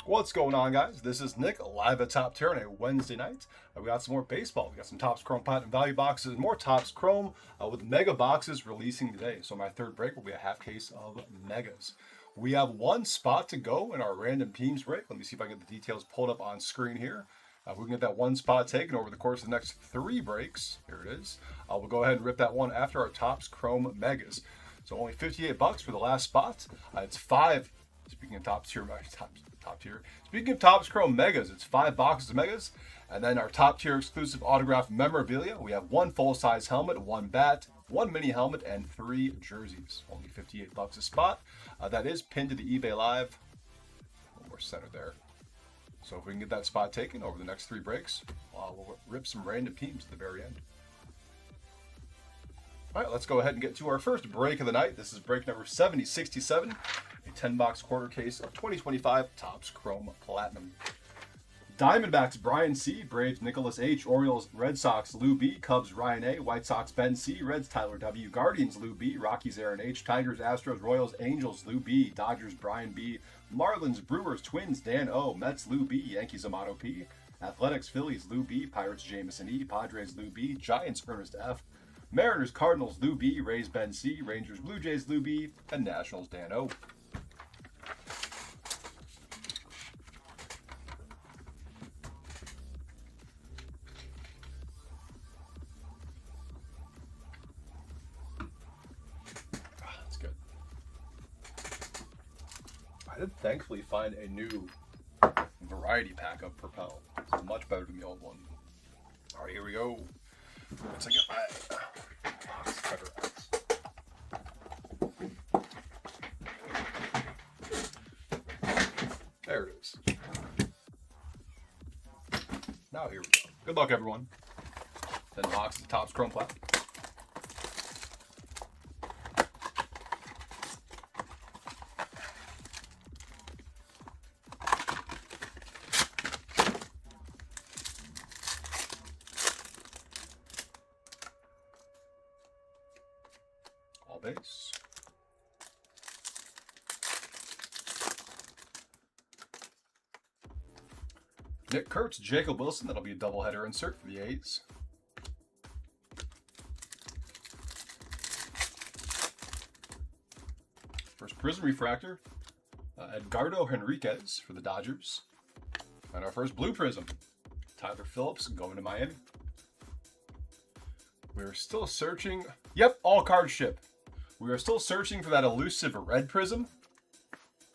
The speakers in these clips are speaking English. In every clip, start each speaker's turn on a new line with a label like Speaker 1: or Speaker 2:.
Speaker 1: What's going on, guys? This is Nick, live at Top Tier on a Wednesday night. We got some more baseball. We got some Topps Chrome Platinum Value boxes and more Topps Chrome with mega boxes releasing today. So my third break will be a half case of megas. We have one spot to go in our random teams break. Let me see if I can get the details pulled up on screen here. We can get that one spot taken over the course of the next 3 breaks. Here it is. We'll go ahead and rip that one after our Topps Chrome megas. So only $58 for the last spot. It's 5. Speaking of top tier. Speaking of Topps Chrome megas, it's 5 boxes of megas, and then our top tier exclusive autograph memorabilia. We have 1 full size helmet, 1 bat, 1 mini helmet, and 3 jerseys. Only $58 a spot. That is pinned to the eBay Live. A little more center there. So if we can get that spot taken over the next 3 breaks, we'll rip some random teams at the very end. All right, let's go ahead and get to our first break of the night. This is break number 7067, a 10-box quarter case of 2025 Topps Chrome Platinum. Diamondbacks Brian C, Braves Nicholas H, Orioles Red Sox Lou B, Cubs Ryan A, White Sox Ben C, Reds Tyler W, Guardians Lou B, Rockies Aaron H, Tigers Astros Royals Angels Lou B, Dodgers Brian B, Marlins Brewers Twins Dan O, Mets Lou B, Yankees Amato P, Athletics Phillies Lou B, Pirates Jameson E, Padres Lou B, Giants Ernest F, Mariners Cardinals Lou B, Rays Ben C, Rangers Blue Jays Lou B, and Nationals Dan O. That's good. I did thankfully find a new variety pack of Propel. It's much better than the old one. All right, here we go. Once I get my box cutter out. There it is. Now here we go. Good luck, everyone. 10 boxes of Topps Chrome Platinum. All base. Nick Kurtz, Jacob Wilson. That'll be a doubleheader insert for the A's. First Prism Refractor, Edgardo Henriquez for the Dodgers. And our first Blue Prism, Tyler Phillips going to Miami. We're still searching. Yep, all cards ship. We are still searching for that elusive red prism.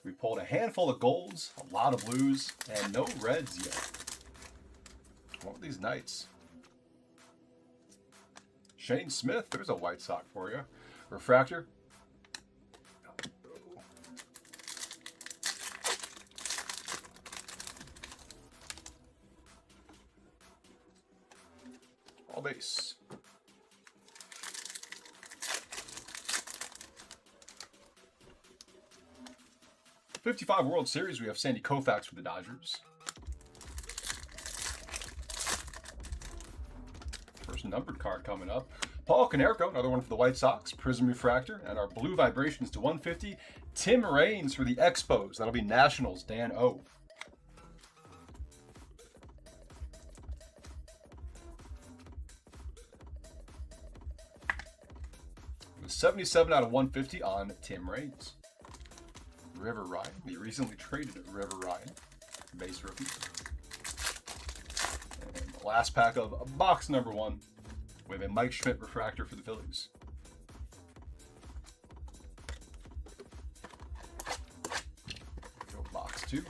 Speaker 1: We pulled a handful of golds, a lot of blues, and no reds yet. What are these Knights? Shane Smith, there's a white sock for you. Refractor. All base. '55 World Series, we have Sandy Koufax for the Dodgers. First numbered card coming up. Paul Konerko, another one for the White Sox. Prism Refractor. And our Blue Vibrations to 150. Tim Raines for the Expos. That'll be Nationals, Dan O. It was 77 out of 150 on Tim Raines. River Ryan, the recently traded River Ryan, base rookie. And the last pack of box number 1, we have a Mike Schmidt refractor for the Phillies. Go box 2.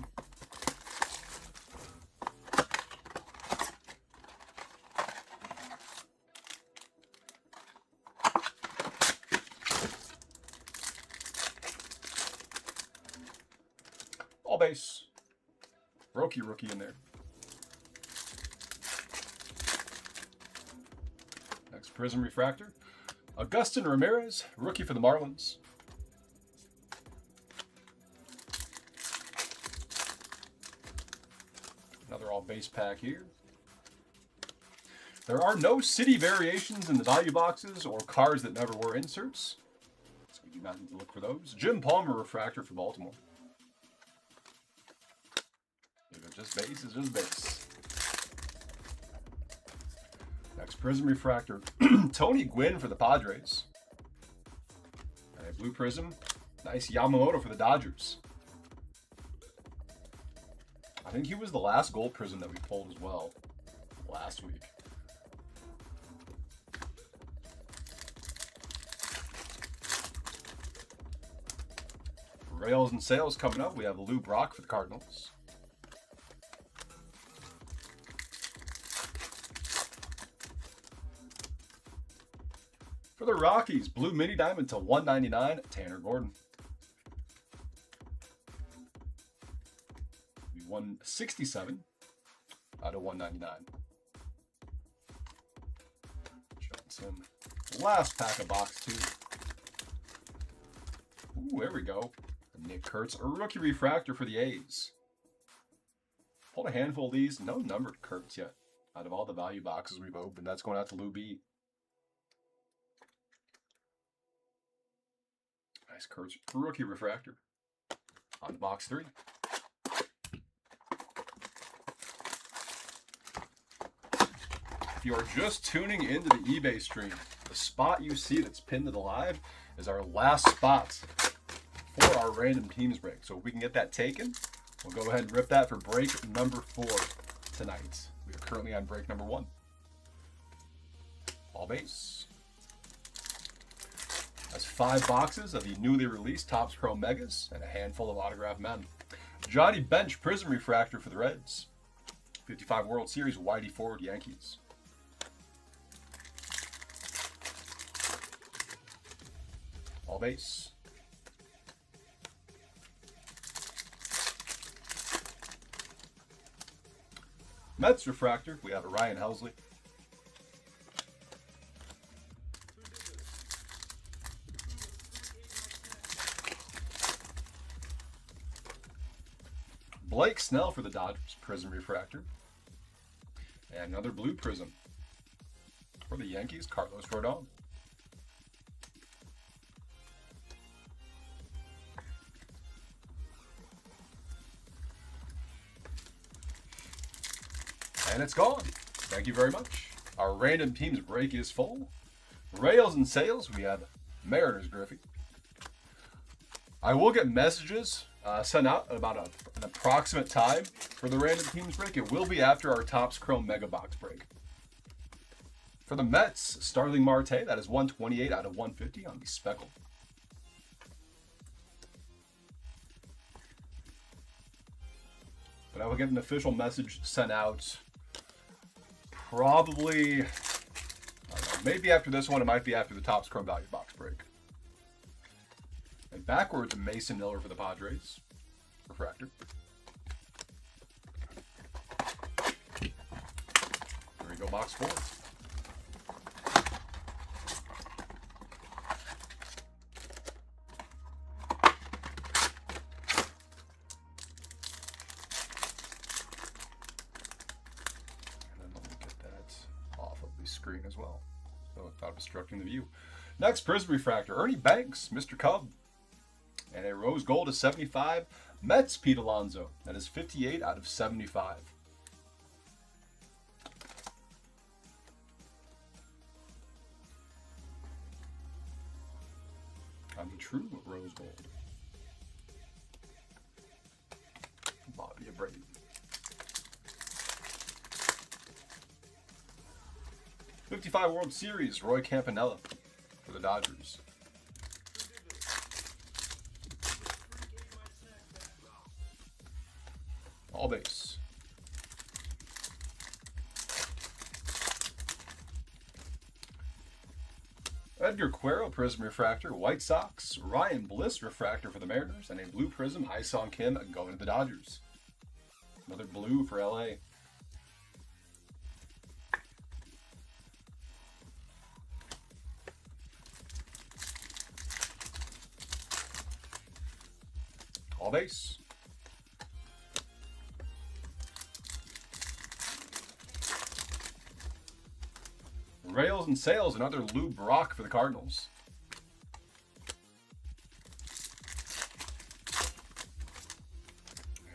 Speaker 1: All base. Rookie in there. Next Prism Refractor. Augustin Ramirez, rookie for the Marlins. Another all base pack here. There are no city variations in the value boxes or cards that never were inserts, so we do not need to look for those. Jim Palmer refractor for Baltimore. Just base is just base. Next, Prism Refractor. Tony Gwynn for the Padres. And a blue prism. Nice Yamamoto for the Dodgers. I think he was the last gold prism that we pulled as well last week. Rails and sales coming up. We have Lou Brock for the Cardinals. For the Rockies, blue mini diamond to 199, Tanner Gordon. 167 out of 199. Johnson. Last pack of box 2. Ooh, there we go. Nick Kurtz, a rookie refractor for the A's. Pulled a handful of these. No numbered Kurtz yet. Out of all the value boxes we've opened, that's going out to Lou B. Nice Kurtz, rookie refractor. On box 3. If you are just tuning into the eBay stream, the spot you see that's pinned to the live is our last spot for our random teams break. So if we can get that taken, we'll go ahead and rip that for break number 4 tonight. We are currently on break number 1. All base. That's 5 boxes of the newly released Topps Chrome Megas and a handful of autographed men. Johnny Bench Prism Refractor for the Reds. 55 World Series Whitey Ford Yankees. All base. Mets refractor, we have a Ryan Helsley. Blake Snell for the Dodgers, prism refractor. And another blue prism for the Yankees, Carlos Rodon. And it's gone. Thank you very much. Our random teams break is full. Rails and sales, we have Mariners Griffey. I will get messages sent out at about an approximate time for the random teams break. It will be after our Topps Chrome Mega Box break. For the Mets, Starling Marte, that is 128 out of 150 on the speckle. But I will get an official message sent out probably, I don't know, maybe after this one. It might be after the Topps Chrome Value Box break. And backwards, Mason Miller for the Padres. Refractor. There we go, box 4. Screen as well, so without obstructing the view. Next, Prism Refractor, Ernie Banks, Mr. Cub, and a rose gold of 75. Mets, Pete Alonso, that is 58 out of 75. On the true rose gold, Bobby Abreu. '55 World Series, Roy Campanella for the Dodgers. All base. Edgar Quero Prism Refractor, White Sox. Ryan Bliss Refractor for the Mariners, and a blue prism, Hyun-Sung Kim going to the Dodgers. Another blue for LA. All base. Rails and sales, another Lou Brock for the Cardinals.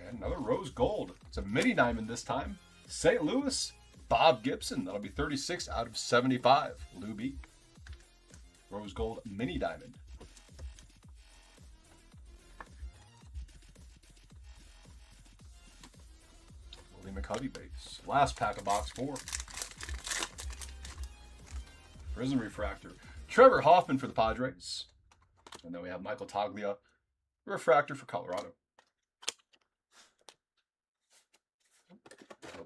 Speaker 1: And another rose gold. It's a mini diamond this time. St. Louis, Bob Gibson. That'll be 36 out of 75. Lou B. Rose gold mini diamond. Willie McCovey base. Last pack of box 4. Prism refractor. Trevor Hoffman for the Padres. And then we have Michael Toglia, refractor for Colorado.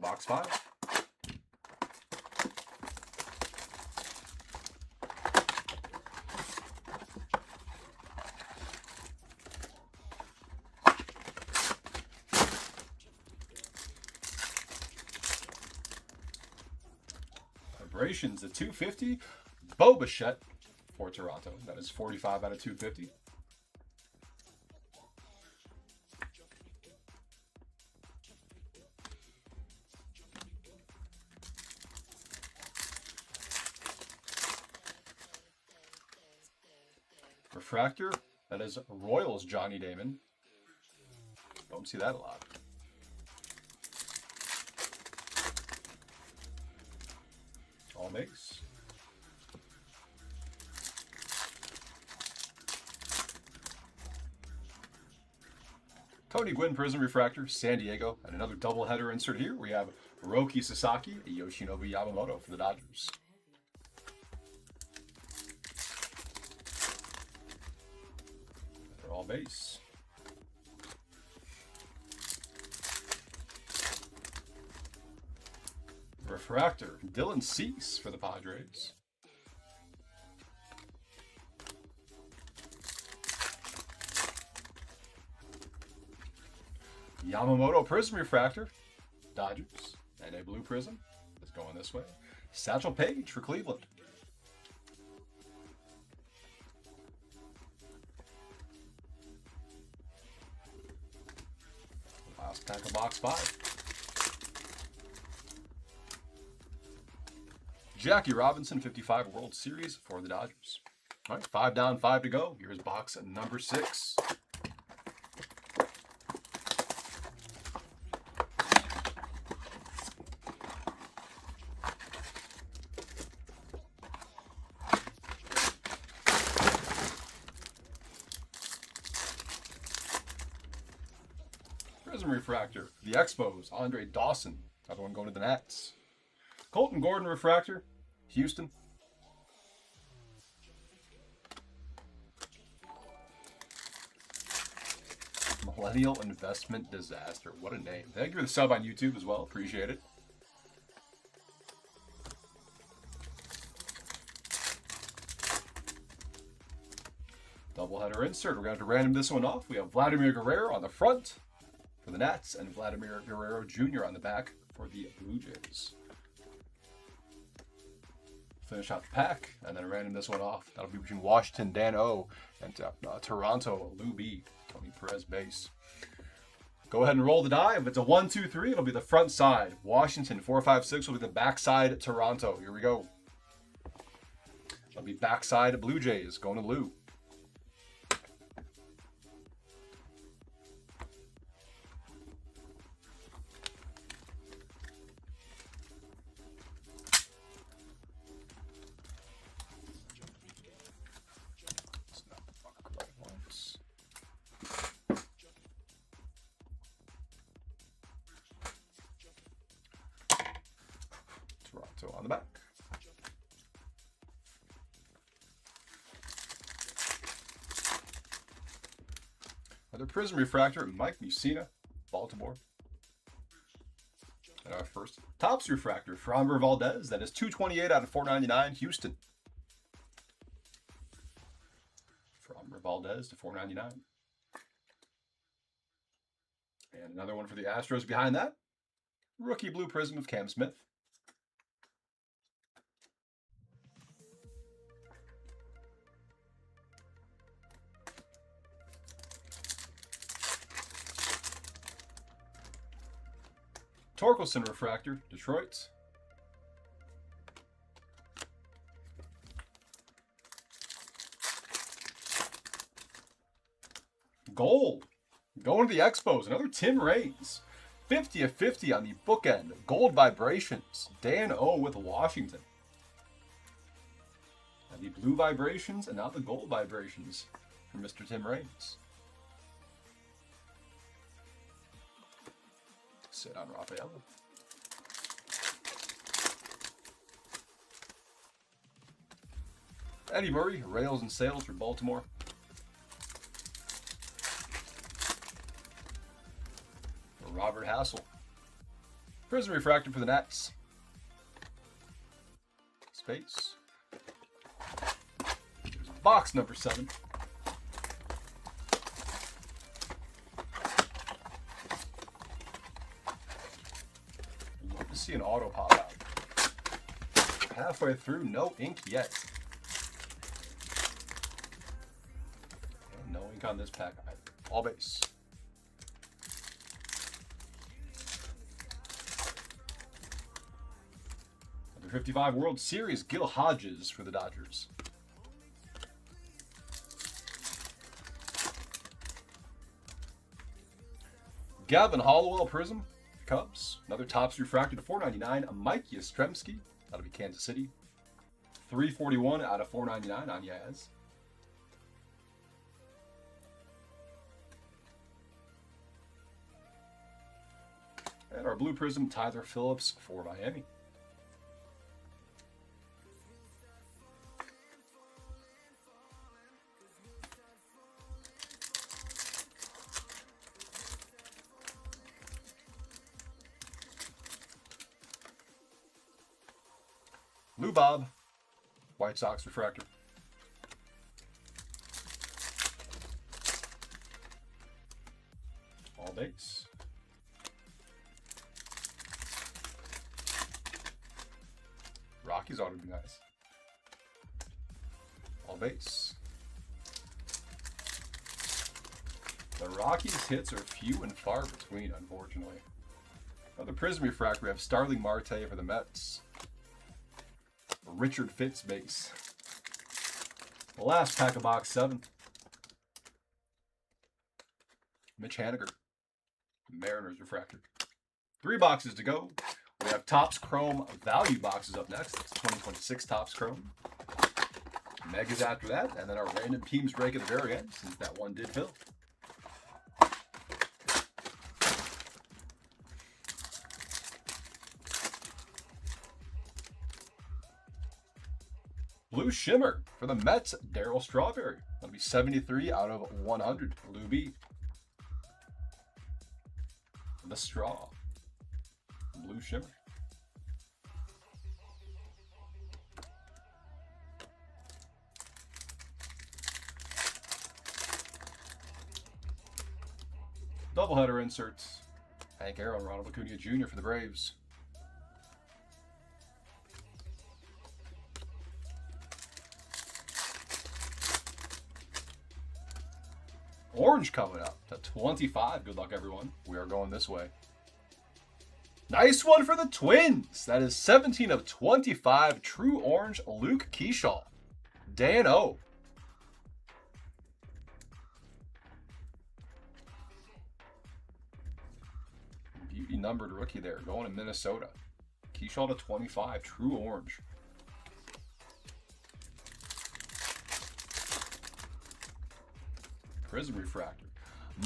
Speaker 1: Box 5. Vibrations, the 250. SHOUTOUTS for Toronto. That is 45 out of 250. Refractor, that is Royals Johnny Damon. Don't see that a lot. All base. Tony Gwynn Prism Refractor, San Diego. And another doubleheader insert here. We have Roki Sasaki and Yoshinobu Yamamoto for the Dodgers. They're all base. Refractor, Dylan Cease for the Padres. Yamamoto Prism Refractor, Dodgers, and a blue prism is going this way. Satchel Paige for Cleveland. Last pack of box 5. Jackie Robinson, 55 World Series for the Dodgers. All right, 5 down, 5 to go. Here's box number 6. Prism Refractor, the Expos, Andre Dawson. Another one going to the Nats. Colton Gordon Refractor, Houston. Millennial Investment Disaster. What a name. Thank you for the sub on YouTube as well. Appreciate it. Doubleheader insert. We're going to have to random this one off. We have Vladimir Guerrero on the front for the Nats and Vladimir Guerrero Jr. on the back for the Blue Jays. Finish out the pack and then random this one off. That'll be between Washington, Dan O, and Toronto, Lou B, Tony Perez base. Go ahead and roll the die. If it's a 1, 2, 3, it'll be the front side. Washington, 4, 5, 6 will be the back side. Toronto. Here we go. It'll be backside Blue Jays going to Lou. Toronto on the back. Another Prism Refractor, Mike Mussina, Baltimore. And our first Topps Refractor, Framber Valdez. That is 228 out of 499, Houston. Framber Valdez to 499. And another one for the Astros behind that. Rookie Blue Prism of Cam Smith. Torkelson Refractor, Detroit. Gold. Going to the Expos, another Tim Raines. 50 of 50 on the bookend. Gold Vibrations. Dan O with Washington. And the blue vibrations and now the gold vibrations for Mr. Tim Raines. Sit on Rafael. Eddie Murray, Rails and Sales for Baltimore. Robert Hassel. Prism Refractor for the Nets. Space. There's box number 7. Love to see an auto pop out. Halfway through, no ink yet. And no ink on this pack either. All base. Number 55 World Series, Gil Hodges for the Dodgers. Gavin Hollowell Prism, Cubs. Another Topps Refractor to 499. Mike Yastrzemski, that'll be Kansas City. 341 out of 499 on Yaz. And our blue prism, Tyler Phillips for Miami. Lou Bob, White Sox Refractor. All base. Rockies ought to be nice. All base. The Rockies hits are few and far between, unfortunately. Another Prism Refractor, we have Starling Marte for the Mets. Richard Fitz base. The last pack of box 7. Mitch Haniger, Mariners Refractor. 3 boxes to go. We have Topps Chrome value boxes up next. It's 2026 Topps Chrome. Megas after that, and then our random teams break at the very end, since that one did fill. Blue Shimmer for the Mets, Darryl Strawberry. That'll be 73 out of 100. Blue B. The Straw. Blue Shimmer. Doubleheader inserts. Hank Aaron, Ronald Acuna Jr. for the Braves. Orange coming up to 25. Good luck, everyone. We are going this way. Nice one for the Twins. That is 17 of 25. True Orange, Luke Keyshaw. Dan O. Beauty numbered rookie there. Going to Minnesota. Keyshaw to 25. True Orange. Prism Refractor.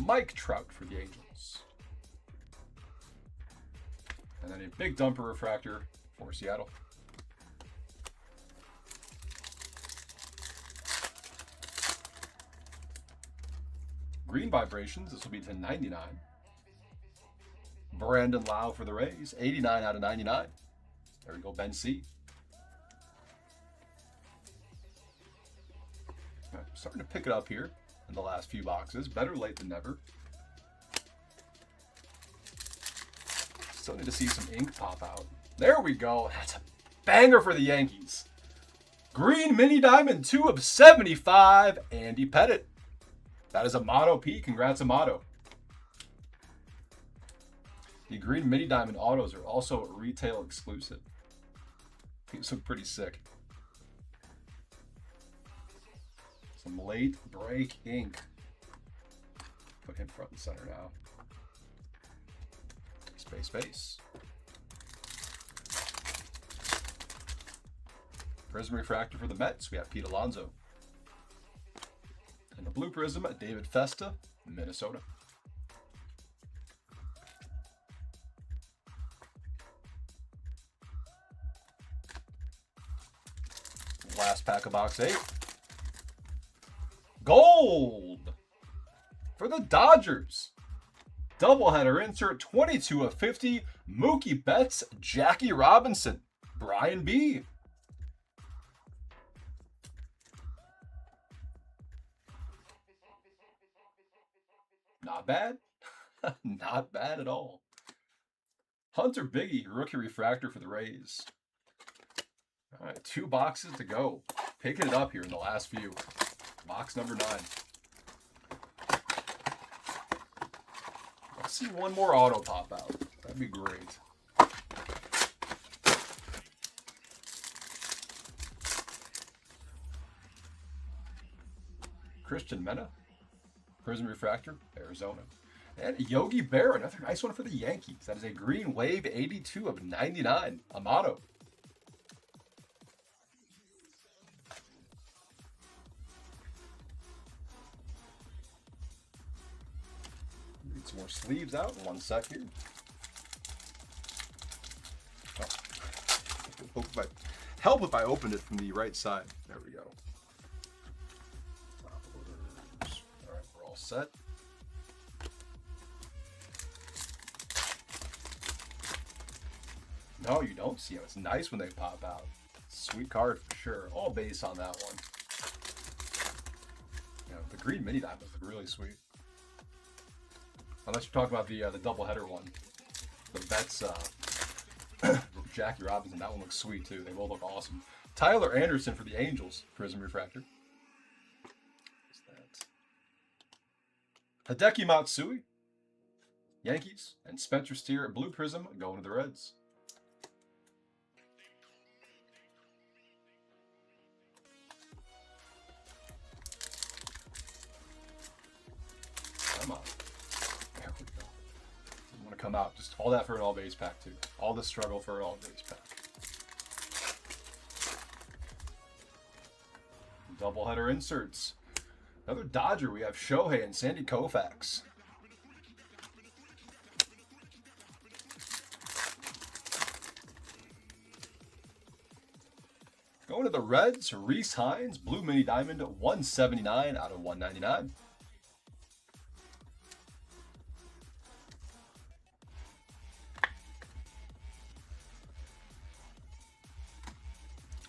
Speaker 1: Mike Trout for the Angels. And then a big dumper refractor for Seattle. Green Vibrations. This will be to 99. Brandon Lau for the Rays. 89 out of 99. There we go, Ben C. Starting to pick it up here in the last few boxes. Better late than never. Still need to see some ink pop out. There we go. That's a banger for the Yankees. Green Mini Diamond, 2 of 75. Andy Pettit. That is Amato P. Congrats, Amato. The Green Mini Diamond autos are also retail exclusive. These look pretty sick. Some late break ink. Put him front and center now. Space, space. Prism refractor for the Mets. We have Pete Alonso. And the blue prism, David Festa, Minnesota. Last pack of box 8. Gold for the Dodgers. Doubleheader insert 22 of 50. Mookie Betts, Jackie Robinson, Brian B. Not bad. Not bad at all. Hunter Biggie, rookie refractor for the Rays. All right, 2 boxes to go. Picking it up here in the last few. Box number 9. Let's see one more auto pop out. That'd be great. Christian Mena, Prism Refractor, Arizona. And Yogi Berra, another nice one for the Yankees. That is a green wave 82 of 99. Amato. Get some more sleeves out in 1 sec here. Oh. Help if I opened it from the right side. There we go. All right, we're all set. No, you don't see them. It's nice when they pop out. Sweet card for sure. All base on that one. You know, the green mini diamonds look really sweet. Unless you're talking about the doubleheader one. The Mets, Jackie Robinson, that one looks sweet too. They will look awesome. Tyler Anderson for the Angels, Prism Refractor. What's that? Hideki Matsui, Yankees, and Spencer Steer, Blue Prism, going to the Reds. Come on. There we go. Didn't want to come out. Just all that for an all base pack too. All the struggle for an all base pack. Doubleheader inserts. Another Dodger. We have Shohei and Sandy Koufax. Going to the Reds, Reese Hines, Blue Mini Diamond, 179 out of 199.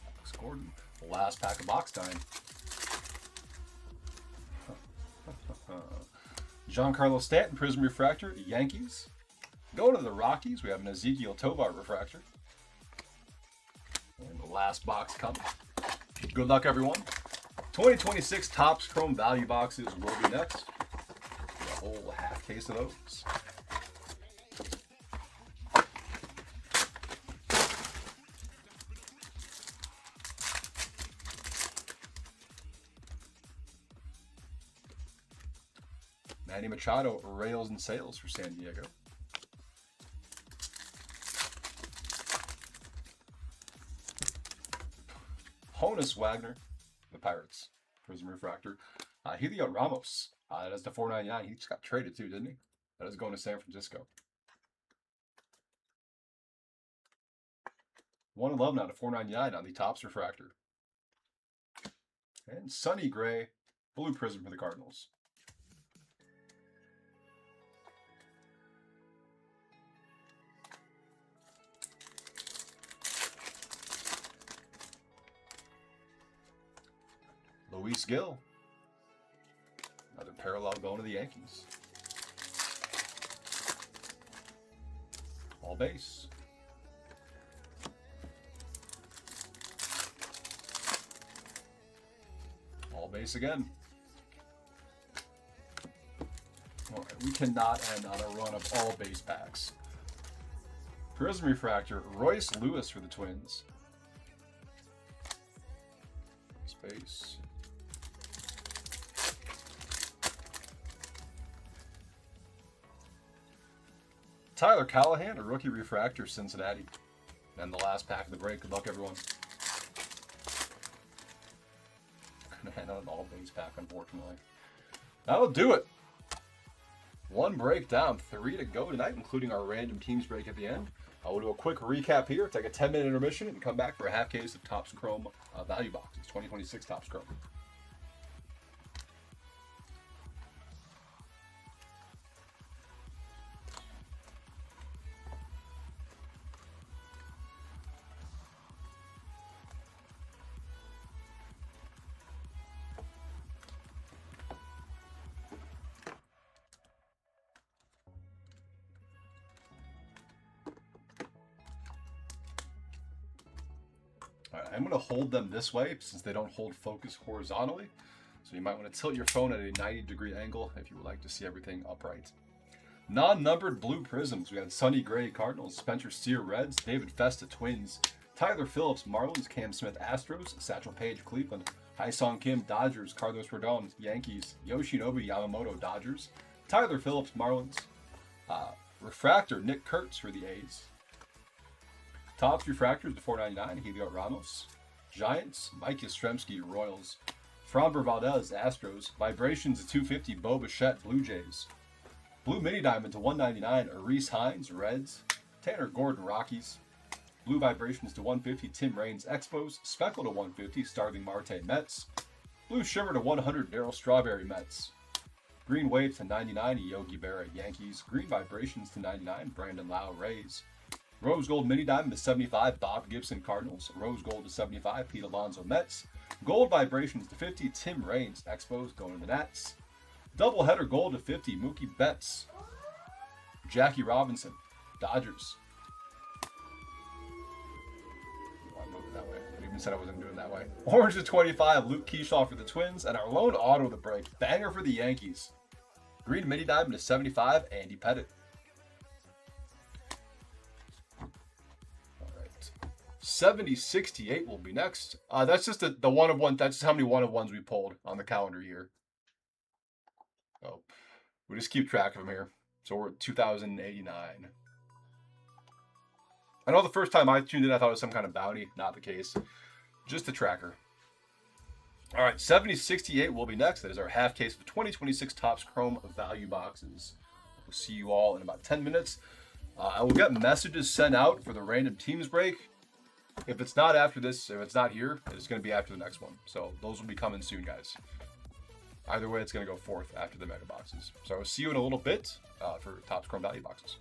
Speaker 1: Alex Gordon, the last pack of box time. Giancarlo Stanton, Prism Refractor, Yankees. Going to the Rockies, we have an Ezekiel Tovar Refractor. And the last box coming. Good luck, everyone. 2026 Topps Chrome Value Boxes will be next. A whole half case of those. Manny Machado, Rails and Sales for San Diego. Honus Wagner, the Pirates, Prism Refractor. Helio Ramos, that's the 499. He just got traded too, didn't he? That is going to San Francisco. 111 out of 499 on the Topps Refractor. And Sonny Gray, Blue Prism for the Cardinals. Luis Gill. Another parallel going to the Yankees. All base. All base again. All right, we cannot end on a run of all base packs. Prism Refractor, Royce Lewis for the Twins. Space. Tyler Callahan, a rookie refractor, Cincinnati. And the last pack of the break. Good luck, everyone. Couldn't hand out an all base pack, unfortunately. That'll do it. One break down, 3 to go tonight, including our random teams break at the end. We'll do a quick recap here, take a 10-minute intermission, and come back for a half case of Topps Chrome value boxes, 2026 Topps Chrome. All right, I'm going to hold them this way since they don't hold focus horizontally. So you might want to tilt your phone at a 90-degree angle if you would like to see everything upright. Non-numbered blue prisms. We had Sonny Gray, Cardinals, Spencer Steer, Reds, David Festa, Twins, Tyler Phillips, Marlins, Cam Smith, Astros, Satchel Paige, Cleveland, Hai-Sung Kim, Dodgers, Carlos Rodon, Yankees, Yoshinobu Yamamoto, Dodgers, Tyler Phillips, Marlins, Refractor, Nick Kurtz for the A's. Topps Refractors to $4.99, Helio Ramos. Giants, Mike Yastrzemski, Royals. Framber Valdez, Astros. Vibrations to $250, Bo Bichette, Blue Jays. Blue Mini Diamond to $199, Arise Hines, Reds. Tanner Gordon, Rockies. Blue Vibrations to $150, Tim Raines, Expos. Speckle to $150, Starling Marte, Mets. Blue Shimmer to $100, Darryl Strawberry, Mets. Green Wave to $99, Yogi Berra, Yankees. Green Vibrations to $99, Brandon Lau, Rays. Rose Gold Mini Diamond to $75, Bob Gibson, Cardinals. Rose Gold to $75, Pete Alonso, Mets. Gold Vibrations to $50, Tim Raines, Expos, going to the Nats. Doubleheader Gold to $50, Mookie Betts. Jackie Robinson, Dodgers. Oh, I moved it that way. I even said I wasn't doing it that way. Orange to $25, Luke Keyshaw for the Twins. And our lone auto of the break, banger for the Yankees. Green Mini Diamond to $75, Andy Pettitte. 7068 will be next. That's just the one of one. That's just how many one of ones we pulled on the calendar year. Oh, we just keep track of them here. So we're at 2089. I know the first time I tuned in, I thought it was some kind of bounty. Not the case. Just a tracker. All right, 7068 will be next. That is our half case of 2026 Topps Chrome value boxes. We'll see you all in about 10 minutes. I will get messages sent out for the random teams break. If it's not after this, if it's not here, it's going to be after the next one. So those will be coming soon, guys. Either way, it's going to go forth after the mega boxes. So I'll see you in a little bit for Topps Chrome value boxes.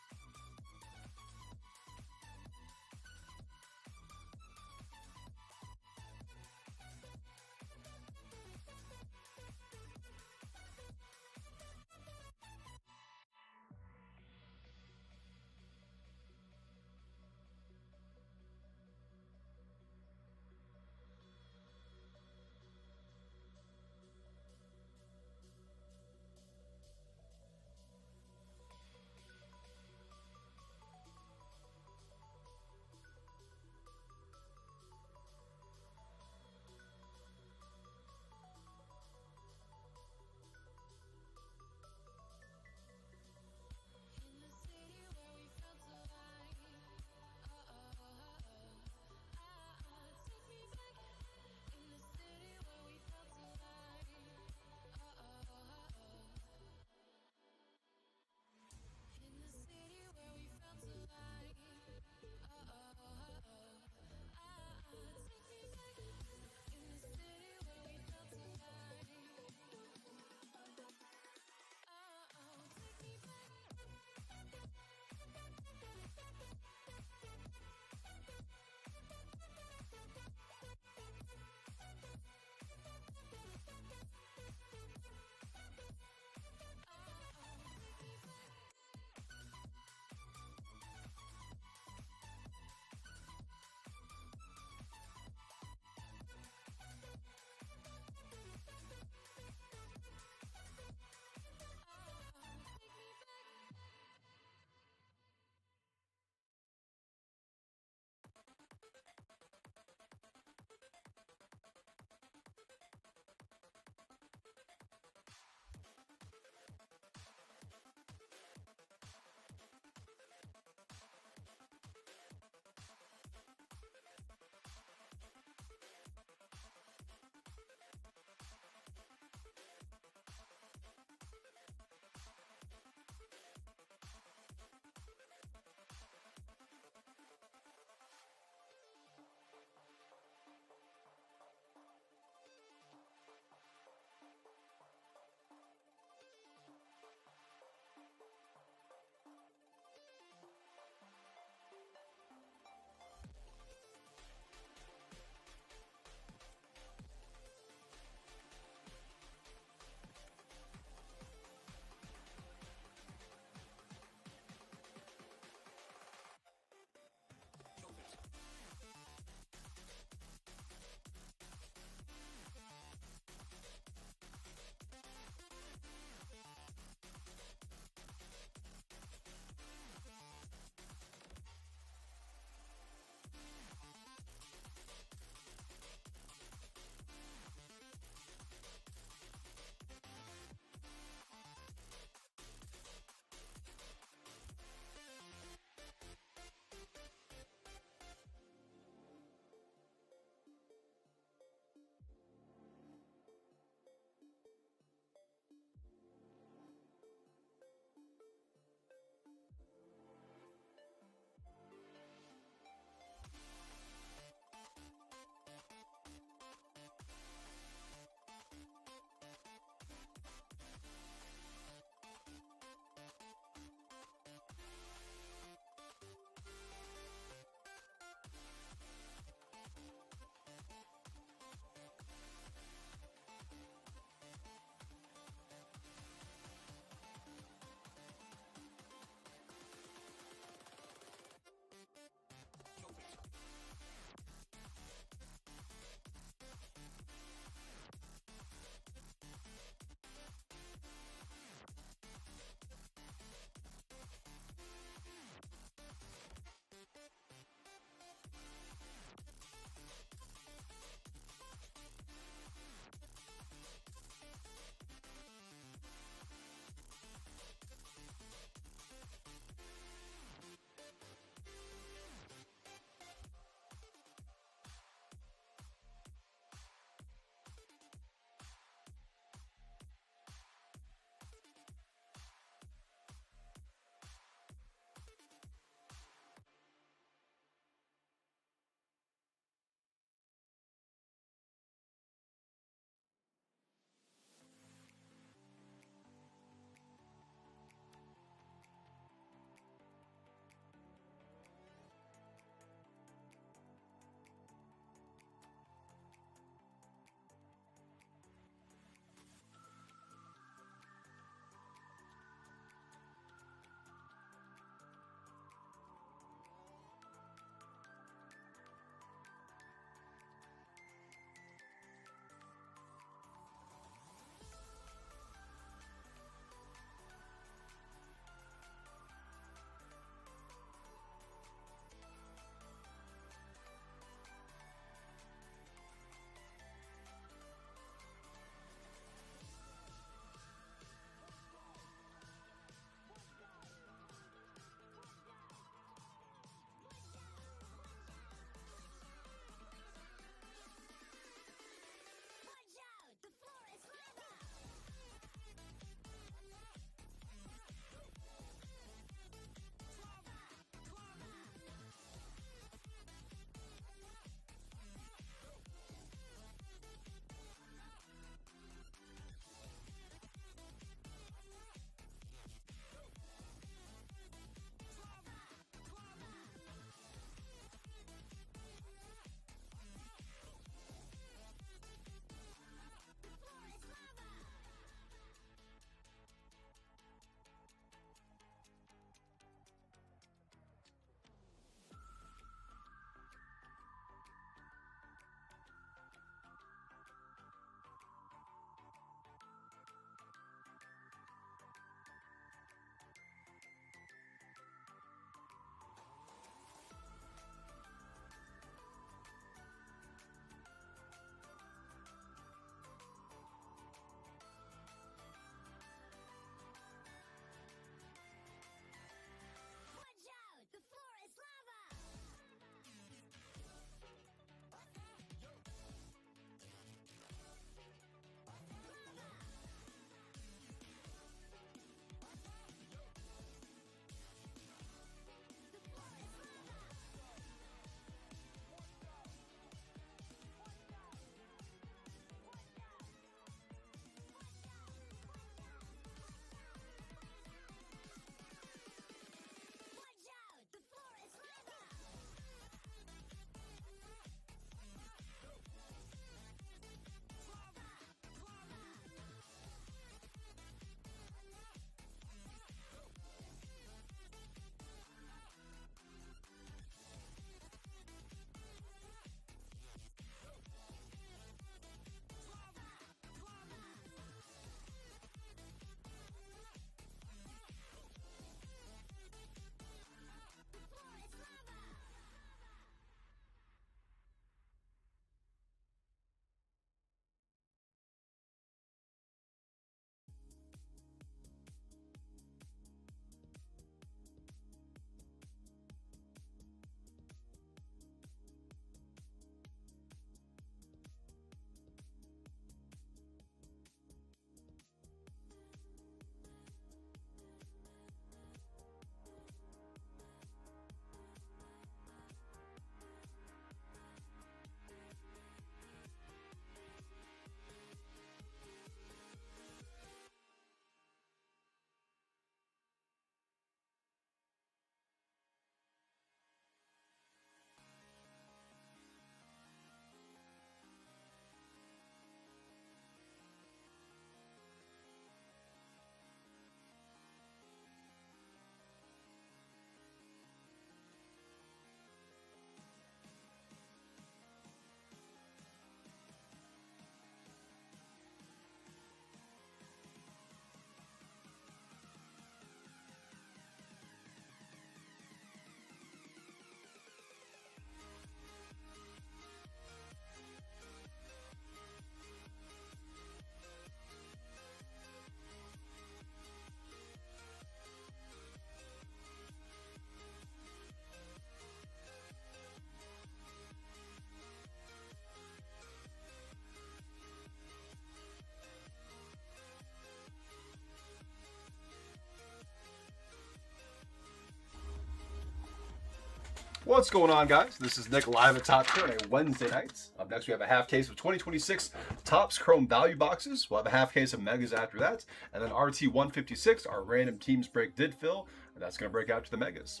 Speaker 1: What's going on, guys? This is Nick live at Top Tier on a Wednesday night. Up next, we have a half case of 2026 Topps Chrome Value Boxes. We'll have a half case of Megas after that. And then RT 156, our random teams break did fill, and that's going to break out to the Megas.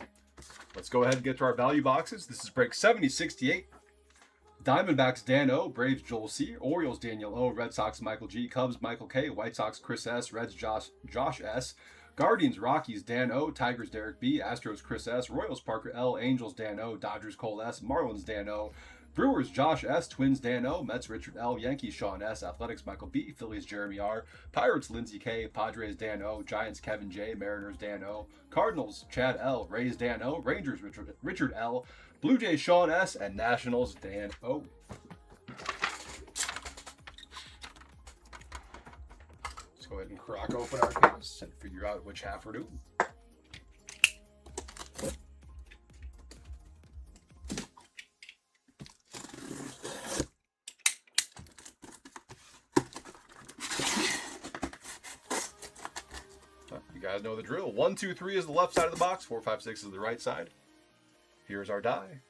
Speaker 1: Let's go ahead and get to our value boxes. This is break 7068. Diamondbacks Dan O, Braves Joel C, Orioles Daniel O, Red Sox Michael G, Cubs Michael K, White Sox Chris S, Reds Josh S, Guardians Rockies Dan O, Tigers Derek B, Astros Chris S, Royals Parker L, Angels Dan O, Dodgers Cole S, Marlins Dan O, Brewers Josh S, Twins Dan O, Mets Richard L, Yankees Sean S, Athletics Michael B, Phillies Jeremy R, Pirates Lindsey K, Padres Dan O, Giants Kevin J, Mariners Dan O, Cardinals Chad L, Rays Dan O, Rangers Richard L, Blue Jays Sean S, and Nationals Dan O. Let's go ahead and crack open our case and figure out which half we're doing. You guys know the drill. 1, 2, 3 is the left side of the box. 4, 5, 6 is the right side. Here's our die.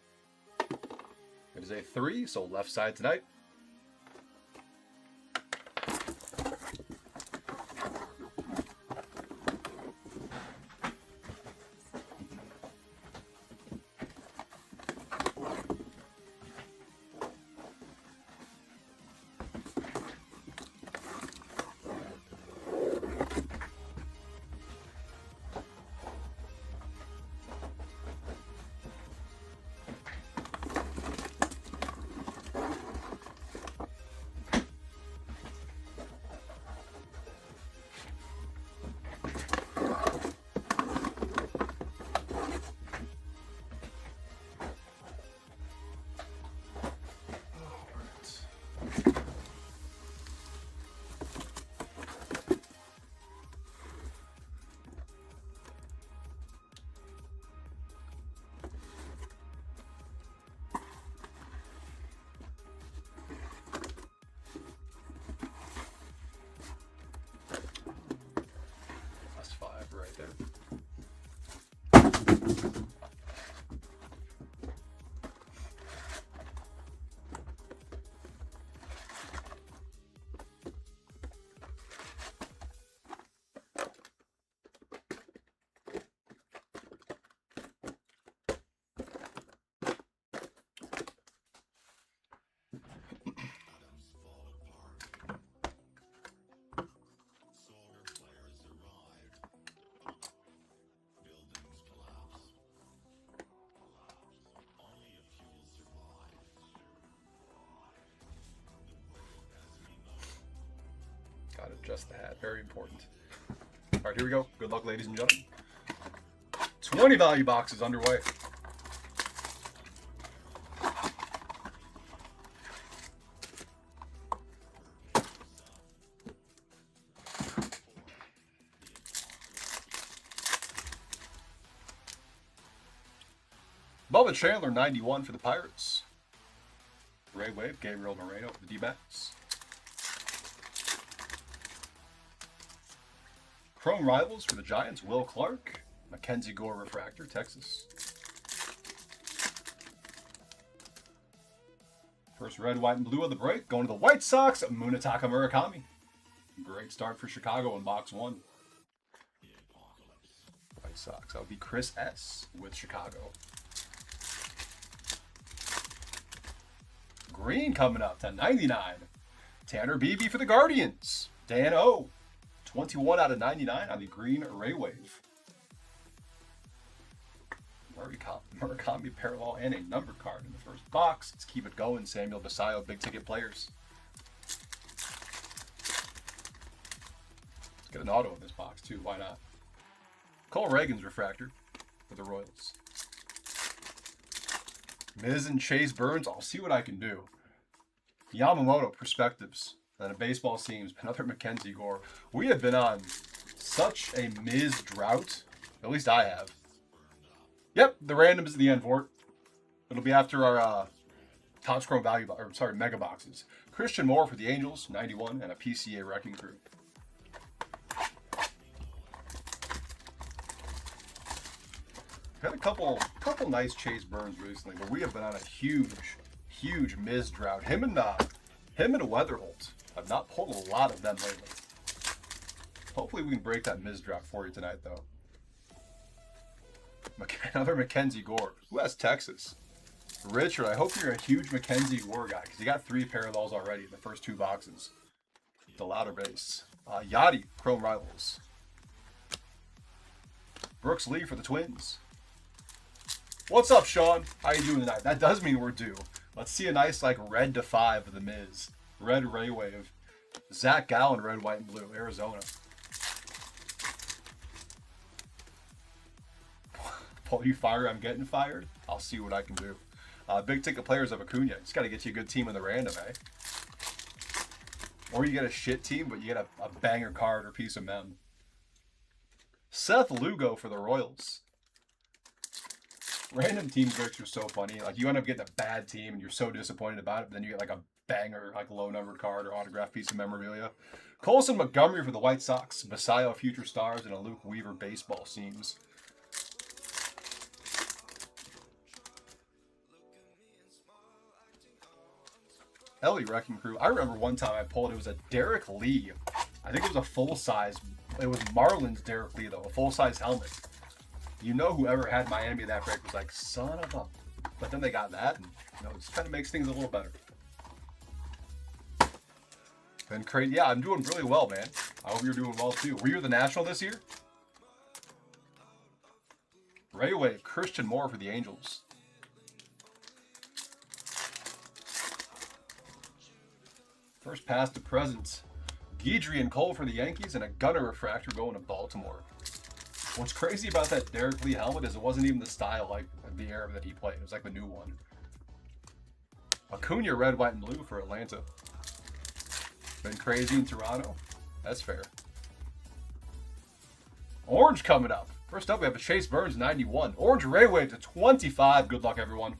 Speaker 1: It is a 3, so left side tonight. Right there. Gotta adjust the hat. Very important. All right, here we go. Good luck, ladies and gentlemen. 20 value boxes underway. Bubba Chandler, 91 for the Pirates. Ray Wave, Gabriel Moreno for the D-backs. Chrome Rivals for the Giants, Will Clark. Mackenzie Gore Refractor, Texas. First red, white, and blue of the break. Going to the White Sox, Munetaka Murakami. Great start for Chicago in box 1. White Sox, that would be Chris S. with Chicago. Green coming up to 99. Tanner Beebe for the Guardians. Dan O. 21 out of 99 on the green Ray Wave. Murakami parallel and a number card in the first box. Let's keep it going. Samuel Basayo, big ticket players. Let's get an auto in this box too. Why not? Cole Reagan's refractor for the Royals. Miz and Chase Burns. I'll see what I can do. Yamamoto Perspectives. Then a baseball seams, another Mackenzie Gore. We have been on such a Miz drought. At least I have. Yep, the randoms at the end for it. It'll be after our Topps Chrome Mega Boxes. Christian Moore for the Angels, 91, and a PCA Wrecking Crew. Had a couple nice Chase Burns recently, but we have been on a huge Miz drought. Him and Weatherholt. I've not pulled a lot of them lately. Hopefully we can break that Miz drought for you tonight, though. Another Mackenzie Gore. Who has Texas? Richard, I hope you're a huge Mackenzie Gore guy, because you got 3 parallels already in the first 2 boxes. The louder base. Yachty, Chrome Rivals. Brooks Lee for the Twins. What's up, Sean? How you doing tonight? That does mean we're due. Let's see a nice, like, red to 5 of the Miz. Red Ray Wave. Zach Gallen, red, white, and blue. Arizona. Pull you fire, I'm getting fired. I'll see what I can do. Big ticket players of Acuna. Just got to get you a good team in the random, eh? Or you get a shit team, but you get a banger card or piece of mem. Seth Lugo for the Royals. Random team breaks are so funny. Like, you end up getting a bad team and you're so disappointed about it, but then you get like a banger, like low numbered card or autographed piece of memorabilia. Colson Montgomery for the White Sox. Messiah Future Stars and a Luke Weaver baseball seams. Ellie Wrecking Crew. I remember one time I pulled, it was a Derek Lee. I think it was a full-size, it was Marlins Derek Lee though, a full-size helmet. You know, whoever had Miami that break was like, son of a... But then they got that, and you know, it just kind of makes things a little better. Been crazy. Yeah, I'm doing really well, man. I hope you're doing well too. Were you the National this year? Rayway, Christian Moore for the Angels. First pass to present. Guidry and Cole for the Yankees, and a Gunner refractor going to Baltimore. What's crazy about that Derek Lee helmet is it wasn't even the style, like the era that he played. It was like the new one. Acuna, red, white, and blue for Atlanta. Been crazy in Toronto. That's fair. Orange coming up. First up, we have a Chase Burns 91. Orange Rayway to 25. Good luck, everyone.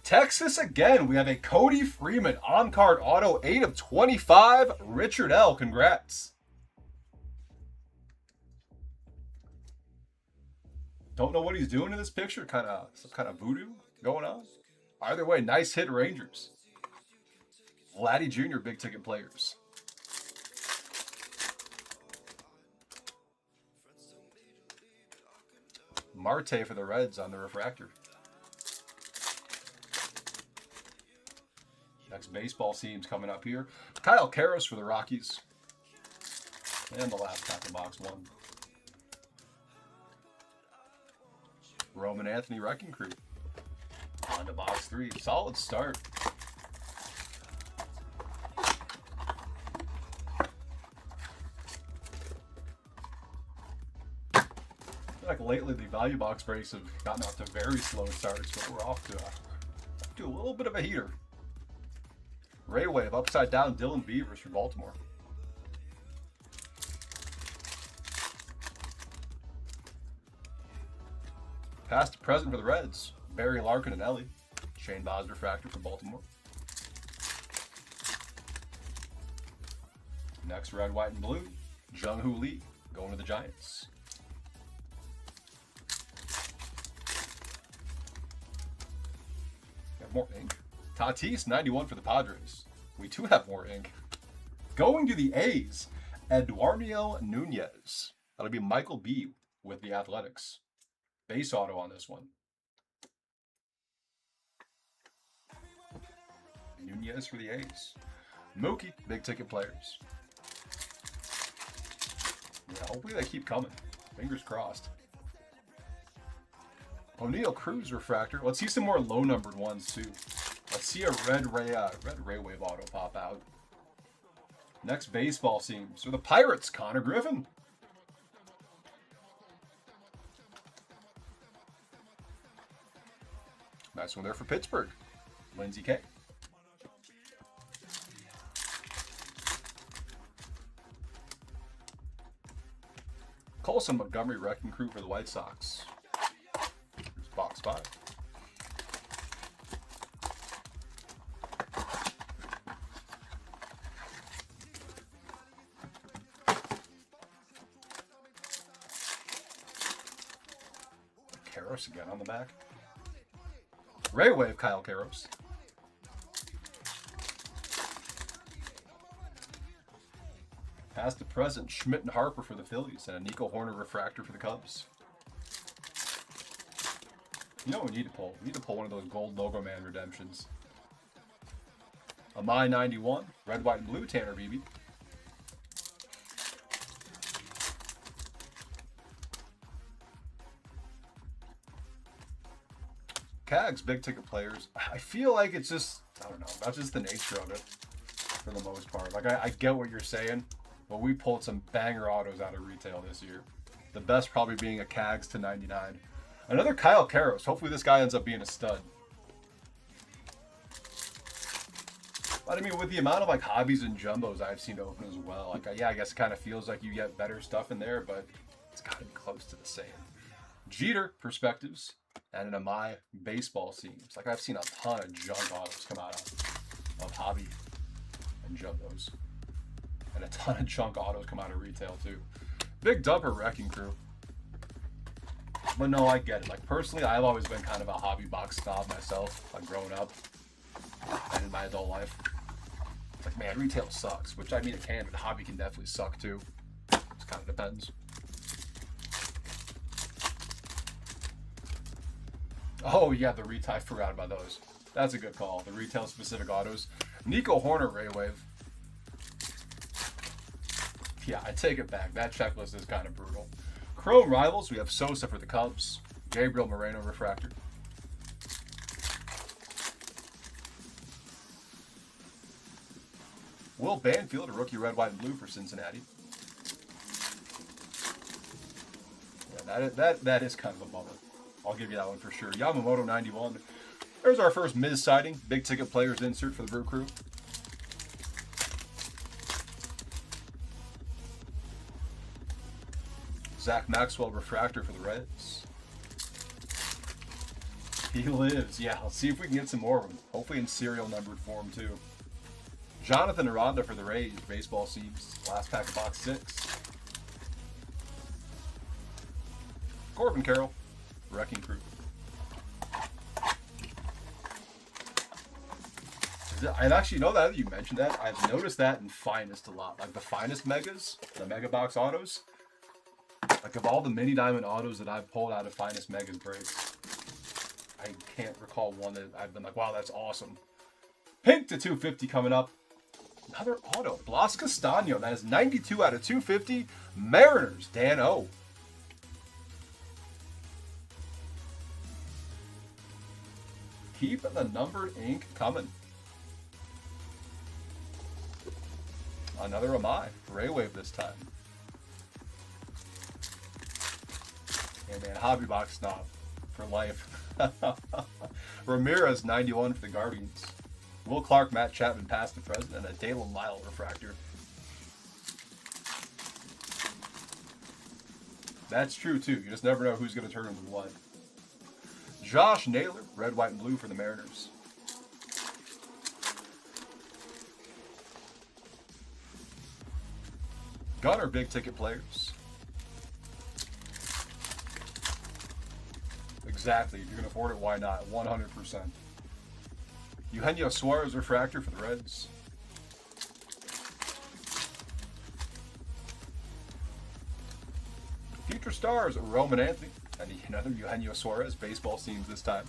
Speaker 1: Texas again. We have a Cody Freeman on-card auto 8 of 25. Richard L. Congrats. Don't know what he's doing in this picture. Some kind of voodoo going on. Either way, nice hit, Rangers. Vladdy Jr. big ticket players. Marte for the Reds on the refractor. Next baseball seams coming up here. Kyle Karras for the Rockies. And the last pack of box 1. Roman Anthony Wrecking Crew. On to box 3. Solid start. Like lately, the value box breaks have gotten off to very slow starts, but we're off to a little bit of a heater. Ray Wave, upside down, Dylan Beavers for Baltimore. Past to present for the Reds. Barry Larkin and Ellie. Shane Baz refractor for Baltimore. Next, red, white, and blue. Jung-Hoo Lee going to the Giants. Got more ink. Tatis 91 for the Padres. We do have more ink. Going to the A's. Eduardo Nunez. That'll be Michael B. with the Athletics. Base auto on this one. Nunez for the A's. Mookie, big ticket players. Yeah, hopefully they keep coming. Fingers crossed. O'Neal Cruz refractor. Let's see some more low numbered ones too. Let's see a red Ray Wave auto pop out. Next baseball seams. So the Pirates, Connor Griffin. Nice one there for Pittsburgh. Lindsey K. Colson Montgomery Wrecking Crew for the White Sox. Here's box 5. Karros again on the back. Ray Wave, Kyle Karros. Past to present, Schmidt and Harper for the Phillies, and a Nico Horner refractor for the Cubs. You know what we need to pull? We need to pull one of those gold logo man redemptions. A My 91, red, white, and blue, Tanner Beebe. Cags, big ticket players. I feel like it's just, I don't know, that's just the nature of it for the most part. Like, I get what you're saying, but we pulled some banger autos out of retail this year. The best probably being a Cags to 99. Another Kyle Karros. Hopefully this guy ends up being a stud. But I mean, with the amount of like hobbies and jumbos I've seen open as well, like, yeah, I guess it kind of feels like you get better stuff in there, but it's got to be close to the same. Jeter perspectives and an Amai baseball seams. Like, I've seen a ton of junk autos come out of hobby and jumbos, and a ton of junk autos come out of retail too. Big dumper wrecking crew. But no, I get it. Like, personally, I've always been kind of a hobby box snob myself, like growing up and in my adult life. It's like, man, retail sucks, which I mean it can, but hobby can definitely suck too. It kind of depends. Oh yeah, the retail, I forgot about those. That's a good call. The retail specific autos. Nico Horner Ray Wave. Yeah, I take it back. That checklist is kind of brutal. Chrome Rivals, we have Sosa for the Cubs. Gabriel Moreno refractor. Will Banfield, a rookie red, white, and blue for Cincinnati. Yeah, that is kind of a bummer. I'll give you that one for sure. Yamamoto 91. There's our first Miz sighting. Big ticket players insert for the Brew Crew. Zach Maxwell refractor for the Reds. He lives. Yeah, let's see if we can get some more of them. Hopefully in serial numbered form too. Jonathan Aranda for the Rays. Baseball seams. Last pack of box 6. Corbin Carroll. Wrecking Crew. I've actually know that you mentioned that. I've noticed that in Finest a lot. Like the Finest Megas, the Mega Box autos. Like of all the mini diamond autos that I've pulled out of Finest Megas breaks, I can't recall one that I've been like, wow, that's awesome. Pink to 250 coming up. Another auto. Blas Castano. That is 92 out of 250. Mariners. Dan O. Keep the numbered ink coming. Another Amai. Ray Wave this time. And man, hobby box snob for life. Ramirez 91 for the Guardians. Will Clark, Matt Chapman past the present, and a Dalen Lyle refractor. That's true too. You just never know who's going to turn into what. Josh Naylor, red, white, and blue for the Mariners. Gunner, big ticket players. Exactly. If you can afford it, why not? 100%. Eugenio Suarez refractor for the Reds. Future stars, Roman Anthony. And another Eugenio Suarez. Baseball seams this time.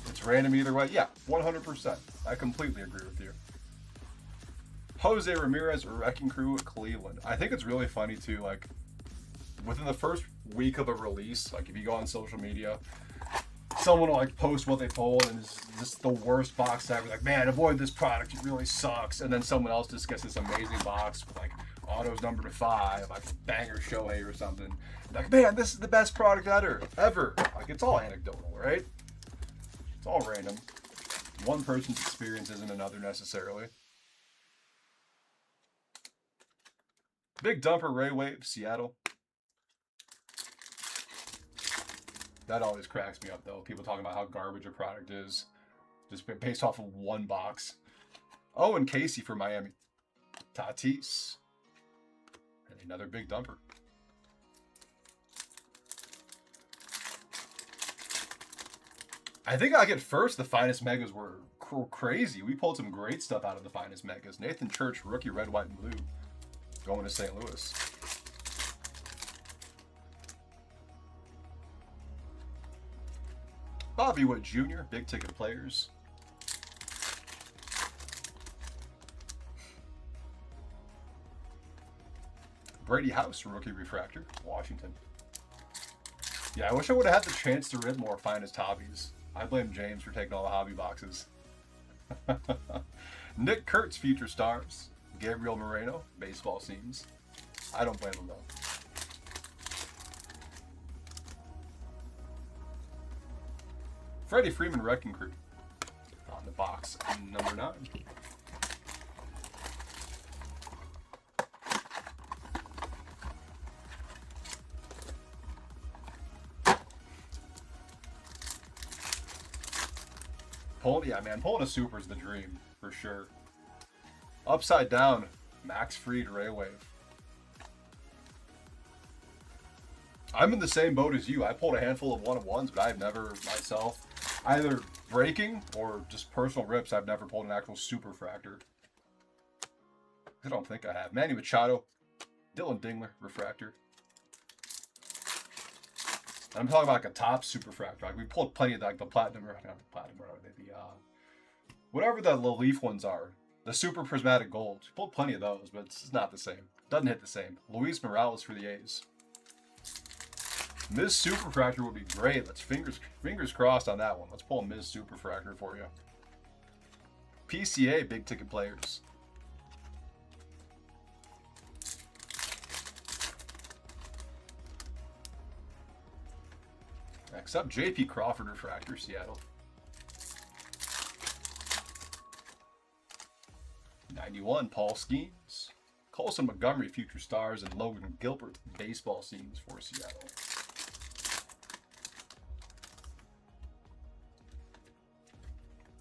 Speaker 1: It's random either way. Yeah, 100%. I completely agree with you. Jose Ramirez, Wrecking Crew, Cleveland. I think it's really funny too, like, within the first week of a release, like if you go on social media, someone will like post what they pulled and it's just the worst box ever. Like, man, avoid this product, it really sucks. And then someone else just gets this amazing box with like autos numbered to 5, like banger Shohei or something. Like, man, this is the best product ever. Like, it's all anecdotal, right? It's all random. One person's experience isn't another necessarily. Big dumper Ray Wave, Seattle. That always cracks me up though. People talking about how garbage a product is just based off of one box. Oh, and Casey for Miami. Tatis. And Another big dumper. I think I get first. The finest megas were crazy. We pulled some great stuff out of the finest megas. Nathan Church, rookie, red, white, and blue, going to St. Louis. Bobby Wood Jr., big ticket players. Brady House, rookie refractor, Washington. Yeah, I wish I would have had the chance to rip more finest hobbies. I blame James for taking all the hobby boxes. Nick Kurtz, future stars. Gabriel Moreno, baseball scenes. I don't blame him though. Freddie Freeman, Wrecking Crew. On the box, number 9. Yeah, man, pulling a super is the dream, for sure. Upside down, Max Fried, Ray Wave. I'm in the same boat as you. I pulled a handful of one-of-ones, but I've never, myself, either breaking or just personal rips, I've never pulled an actual super fractor. I don't think I have. Manny Machado, Dylan Dingler, refractor. I'm talking about like a top super fractor. Like we pulled plenty of like the platinum, or not the platinum, or the whatever the leaf ones are, the super prismatic gold. We pulled plenty of those, but it's not the same. Doesn't hit the same. Luis Morales for the A's. Ms. Super Fractor would be great. Let's fingers crossed on that one. Let's pull a Ms. Super Fractor for you. PCA big ticket players. Next up, JP Crawford refractor, Seattle. 91, Paul Skeens. Colson Montgomery, future stars, and Logan Gilbert, baseball scenes for Seattle.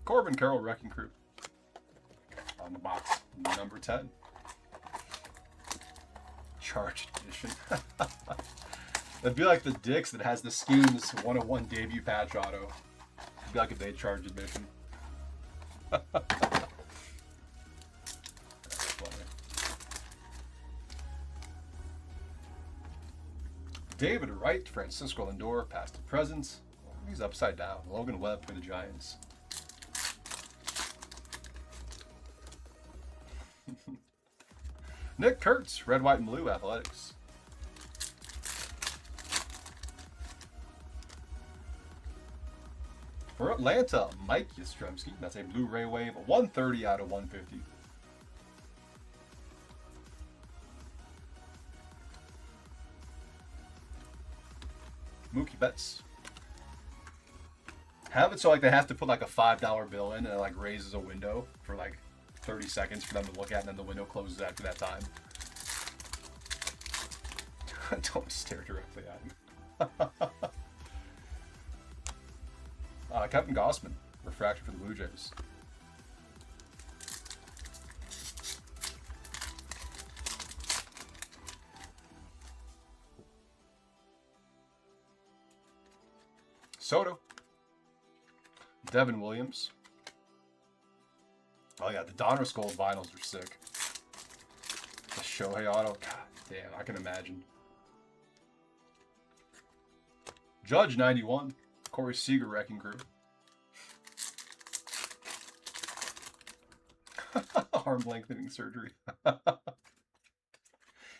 Speaker 1: Corbin Carroll, Wrecking Crew. On the box, number 10. Charged edition. That'd be like the Dicks that has the Skeens 101 debut patch auto. It'd be like if they charged admission. That's funny. David Wright, Francisco Lindor, past and present. He's upside down. Logan Webb for the Giants. Nick Kurtz, red, white, and blue, Athletics. For Atlanta, Mike Yastrzemski. That's a Blu-ray wave, 130 out of 150. Mookie Betts. Have it so like they have to put like a $5 bill in and it like raises a window for like 30 seconds for them to look at, and then the window closes after that time. Don't stare directly at him. Kevin Gossman, refractor for the Blue Jays. Soto. Devin Williams. Oh yeah, the Donruss Gold vinyls are sick. The Shohei auto. God damn, I can imagine. Judge 91. Corey Seager, Wrecking Crew. Arm lengthening surgery.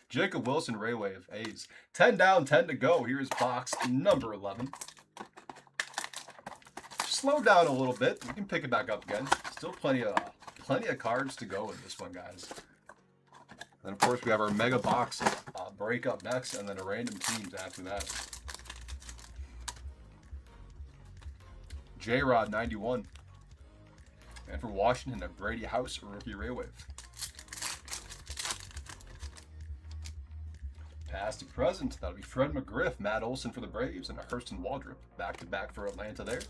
Speaker 1: Jacob Wilson, Ray Wave, A's. 10 down, 10 to go. Here's box number 11. Slow down a little bit. We can pick it back up again. Still plenty of cards to go in this one, guys. And of course, we have our mega box break up next, and then a random teams after that. J-Rod 91. And for Washington, a Brady House rookie Ray Wave. Past to present, that'll be Fred McGriff, Matt Olson for the Braves, and a Hurston Waldrop back-to-back for Atlanta there.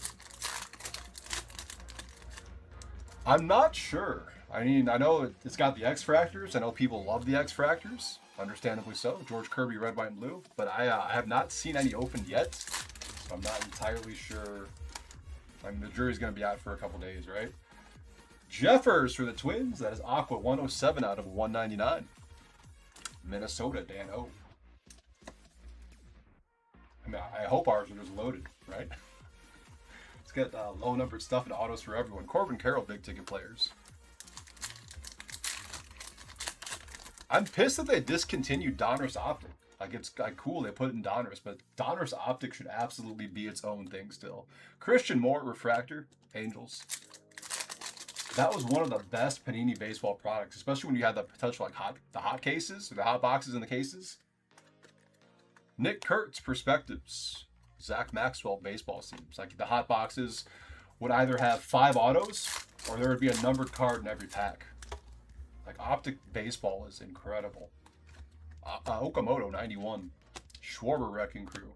Speaker 1: I'm not sure. I mean, I know it's got the X-Fractors. I know people love the X-Fractors. Understandably so. George Kirby, red, white, and blue. But I have not seen any opened yet, so I'm not entirely sure. I mean, the jury's going to be out for a couple days, right? Jeffers for the Twins. That is Aqua 107 out of 199. Minnesota, Dan O. I mean, I hope ours are just loaded, right? Let's get low-numbered stuff and autos for everyone. Corbin Carroll, big ticket players. I'm pissed that they discontinued Donruss Optic. Like, it's like cool they put it in Donruss, but Donruss Optic should absolutely be its own thing still. Christian Moore, Refractor, Angels. That was one of the best Panini baseball products, especially when you had the potential like the hot cases, or the hot boxes in the cases. Nick Kurtz, Perspectives. Zach Maxwell, baseball seems. Like the hot boxes would either have 5 autos, or there would be a numbered card in every pack. Like Optic baseball is incredible. Okamoto, 91. Schwarber, Wrecking Crew.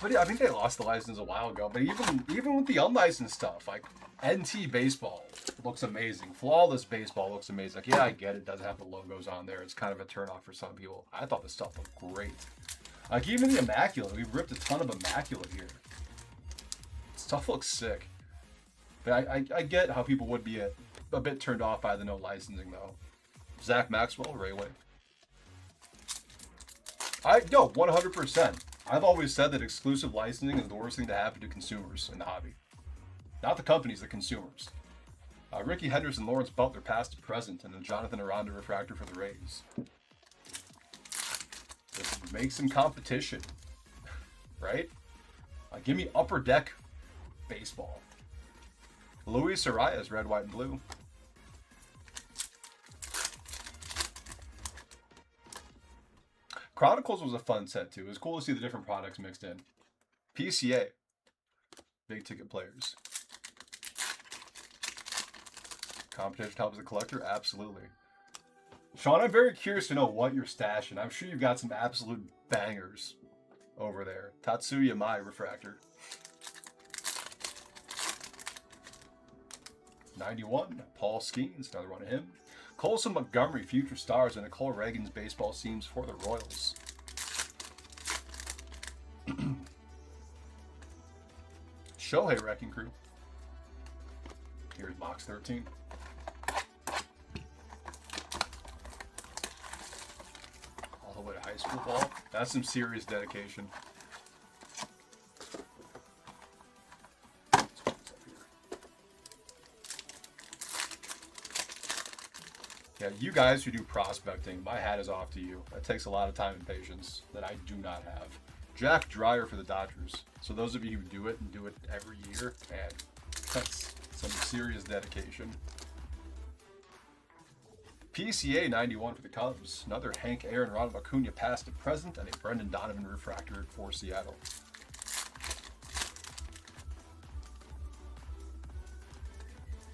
Speaker 1: But yeah, I think they lost the license a while ago. But even with the unlicensed stuff, like NT baseball looks amazing. Flawless baseball looks amazing. Like, yeah, I get it doesn't have the logos on there. It's kind of a turnoff for some people. I thought this stuff looked great. Like even the Immaculate, we ripped a ton of Immaculate here. Stuff looks sick. But I get how people would be a bit turned off by the no licensing though. Zach Maxwell, Rayway. 100%. I've always said that exclusive licensing is the worst thing to happen to consumers in the hobby. Not the companies, the consumers. Ricky Henderson, Lawrence Butler, past and present, and then Jonathan Aranda, Refractor for the Rays. Just make some competition, right? Give me Upper Deck baseball. Luis Arias, red, white, and blue. Chronicles was a fun set too. It was cool to see the different products mixed in. PCA, big ticket players. Competition helps the collector, absolutely. Sean, I'm very curious to know what you're stashing. I'm sure you've got some absolute bangers over there. Tatsuya Mai, Refractor. 91, Paul Skeens, another one of him. Colson Montgomery, Future Stars, and Nicole Reagan's baseball seams for the Royals. Shohei, Wrecking Crew. Here's box 13. All the way to high school ball. That's some serious dedication. Yeah, you guys who do prospecting, my hat is off to you. That takes a lot of time and patience that I do not have. Jack Dreyer for the Dodgers. So those of you who do it and do it every year, man, that's some serious dedication. PCA 91 for the Cubs. Another Hank Aaron, Ronald Acuna past and present, and a Brendan Donovan Refractor for Seattle.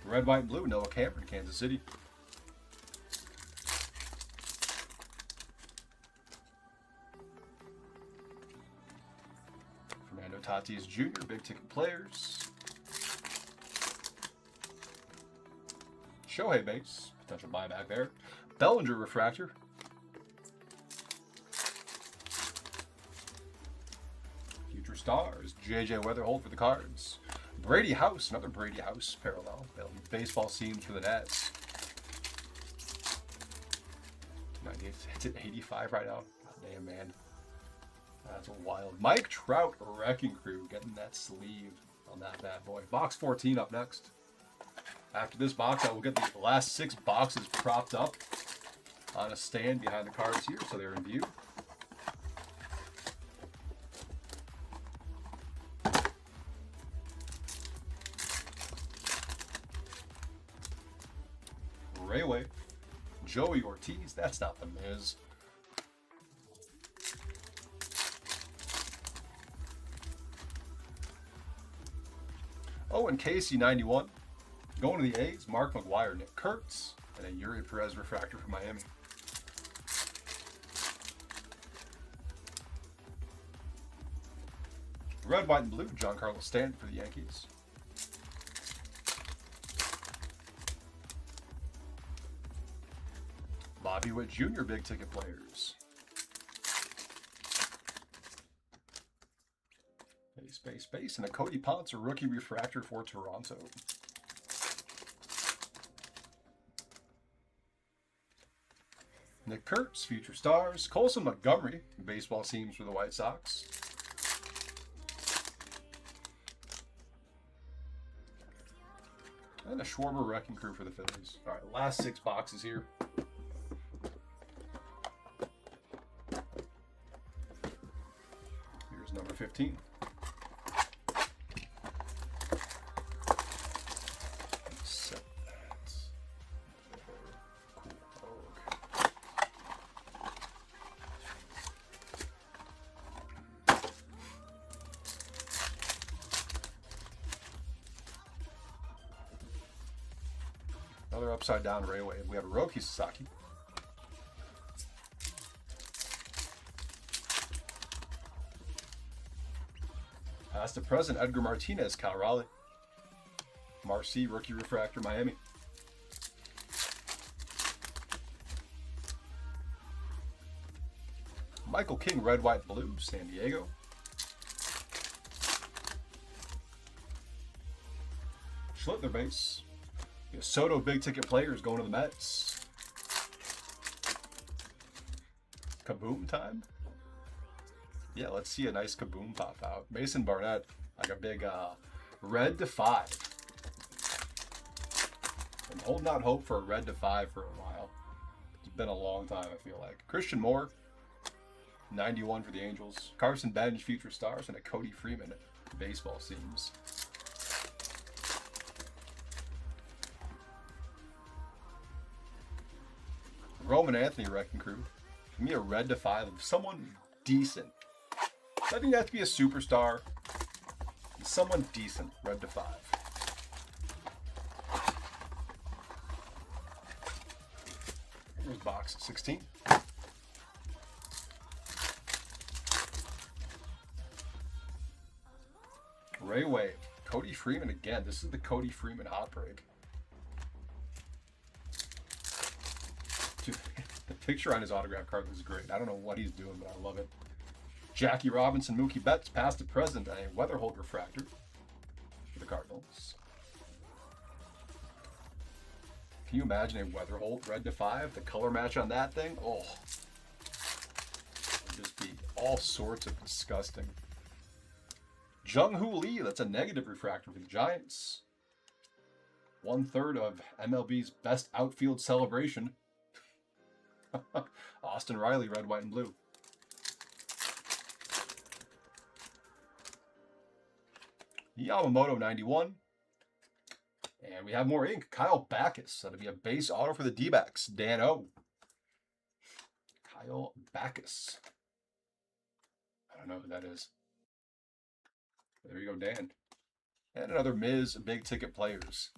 Speaker 1: Red, white, and blue, Noah Cameron, Kansas City. Fernando Tatis Jr., big ticket players. Shohei base, potential buyback there. Bellinger Refractor. Future Stars, JJ Weatherholt for the Cards. Brady House, another Brady House parallel. Baseball seams for the Nats. 98, it's at 85 right now. God damn, man. That's wild. Mike Trout, Wrecking Crew, getting that sleeve on that bad boy. Box 14 up next. After this box, I will get the last 6 boxes propped up on a stand behind the cards here, so they're in view. Rayway, Joey Ortiz, that's not the Miz. Oh, and Casey 91. Going to the A's, Mark McGwire, Nick Kurtz, and a Yuri Perez Refractor for Miami. Red, white, and blue, Giancarlo Stanton for the Yankees. Bobby Witt Jr. big ticket players. Space, and a Cody Ponce rookie refractor for Toronto. Nick Kurtz, Future Stars. Colson Montgomery, baseball seams for the White Sox. And a Schwarber Wrecking Crew for the Phillies. All right, last 6 boxes here. Here's number 15. Another upside down railway. We have Roki Sasaki. Past to present, Edgar Martinez, Cal Raleigh. Marcy, rookie refractor, Miami. Michael King, red, white, blue, San Diego. Schlittler base. Soto big ticket players going to the Mets. Kaboom time? Yeah, let's see a nice kaboom pop out. Mason Barnett, like a big red to 5. I'm holding out hope for a red to 5 for a while. It's been a long time, I feel like. Christian Moore, 91 for the Angels. Carson Bench, Future Stars, and a Cody Freeman baseball seams. Roman Anthony Wrecking Crew. Give me a red to 5 of someone decent. I think that to be a superstar. Someone decent. Red to 5. Here's box 16. Ray Wave. Cody Freeman again. This is the Cody Freeman hot break. The picture on his autograph card is great. I don't know what he's doing, but I love it. Jackie Robinson, Mookie Betts, past to present, a Weatherhold refractor for the Cardinals. Can you imagine a Weatherhold red to 5? The color match on that thing? Oh, it'd just be all sorts of disgusting. Jung-Hoo Lee, that's a negative refractor for the Giants. 1/3 of MLB's best outfield celebration. Austin Riley, red, white, and blue. Yamamoto, 91. And we have more ink. Kyle Backus. That'll be a base auto for the D-backs. Dan O. Kyle Backus. I don't know who that is. There you go, Dan. And another Miz big ticket players.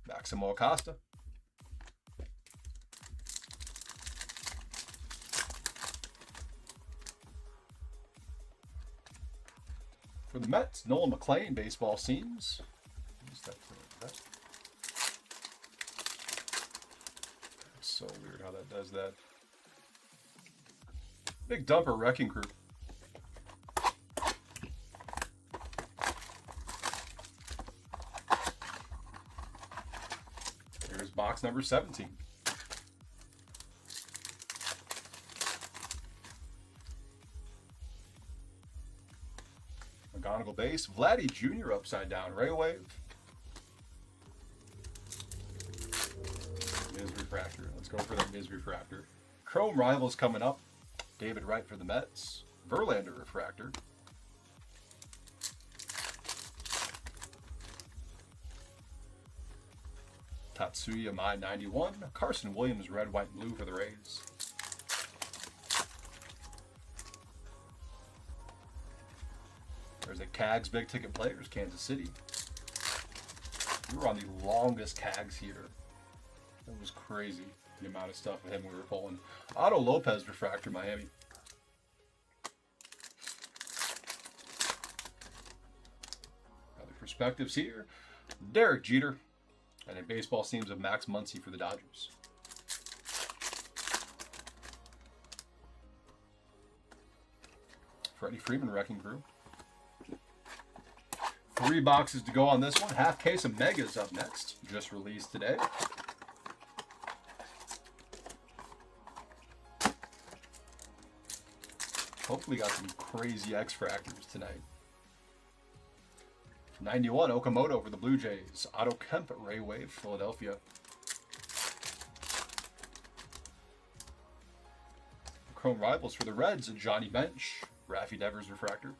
Speaker 1: Maximo Acosta. For the Mets, Nolan McLean baseball seams. That's so weird how that does that. Big Dumper Wrecking Crew. Here's box number 17. McGonigal base. Vladdy Jr. upside down. Ray Wave. Miz refractor. Let's go for the Miz refractor. Chrome Rivals coming up. David Wright for the Mets. Verlander refractor. Tatsuya Mai 91. Carson Williams red, white, and blue for the Rays. There's a Cags big ticket players, Kansas City. We were on the longest Cags here. It was crazy the amount of stuff with him we were pulling. Otto Lopez refractor, Miami. Another Perspectives here. Derek Jeter. And in baseball seams of Max Muncy for the Dodgers. Freddie Freeman Wrecking Crew. 3 boxes to go on this one. Half case of Megas up next. Just released today. Hopefully got some crazy X-Fractors tonight. 91 Okamoto for the Blue Jays. Otto Kemp Ray Wave, Philadelphia. Chrome Rivals for the Reds. Johnny Bench. Raffy Devers Refractor.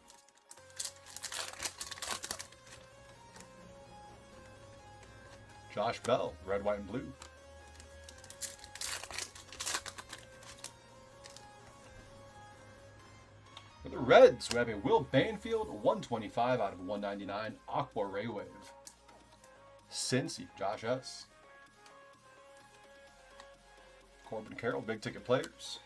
Speaker 1: Josh Bell, red, white, and blue. For the Reds, we have a Will Banfield, 125 out of 199, Aqua Ray Wave. Cincy, Josh S. Corbin Carroll, big ticket players.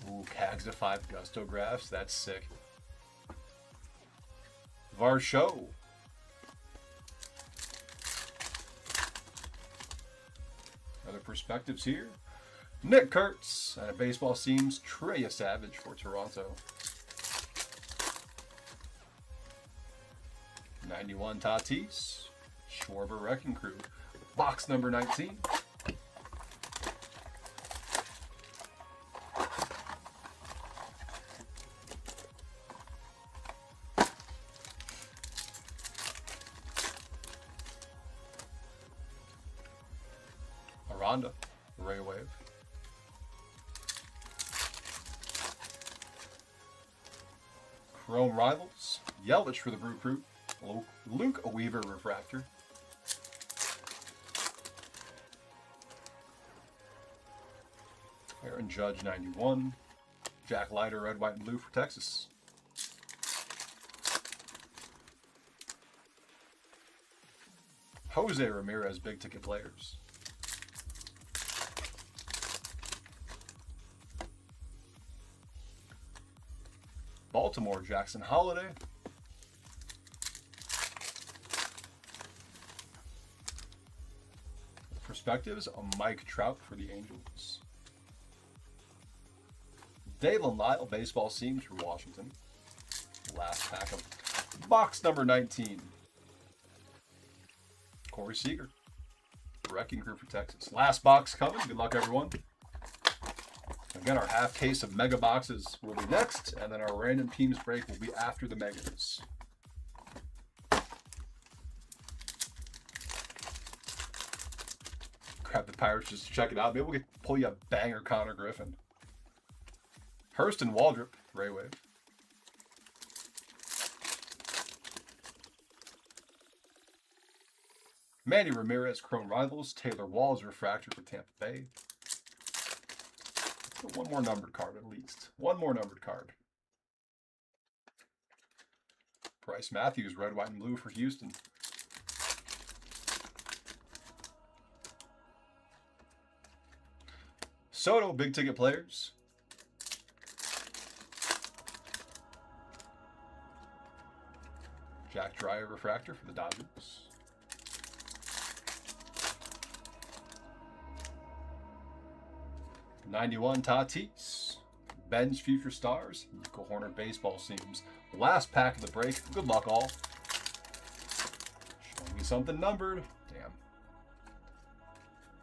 Speaker 1: Ooh, Cags of 5 Gustographs, that's sick. Varsho. Other perspectives here. Nick Kurtz, and a baseball seams, Treya Savage for Toronto. 91 Tatis, Schwarber Wrecking Crew. Box number 19. Aranda, Ray Wave. Chrome Rivals, Yelich for the Brew Crew. Luke Weaver Refractor. Aaron Judge 91. Jack Leiter, red, white, and blue for Texas. Jose Ramirez, big ticket players. Baltimore, Jackson Holiday. Perspectives, Mike Trout for the Angels. Dalen Lyle, baseball seams for Washington. Last pack of box number 19. Corey Seager, Wrecking Crew for Texas. Last box coming. Good luck, everyone. Again, our half case of mega boxes will be next, and then our random teams break will be after the megas. Grab the Pirates just to check it out. Maybe we'll pull you a banger Connor Griffin. Hurston Waldrop, Ray Wave. Manny Ramirez, Chrome Rivals. Taylor Walls, Refractor for Tampa Bay. One more numbered card at least. One more numbered card. Bryce Matthews, red, white, and blue for Houston. Soto, big ticket players. Jack Dreyer Refractor for the Dodgers. '91 Tatis. Ben's Future Stars. Nico Horner baseball seams. Last pack of the break. Good luck, all. Show me something numbered. Damn.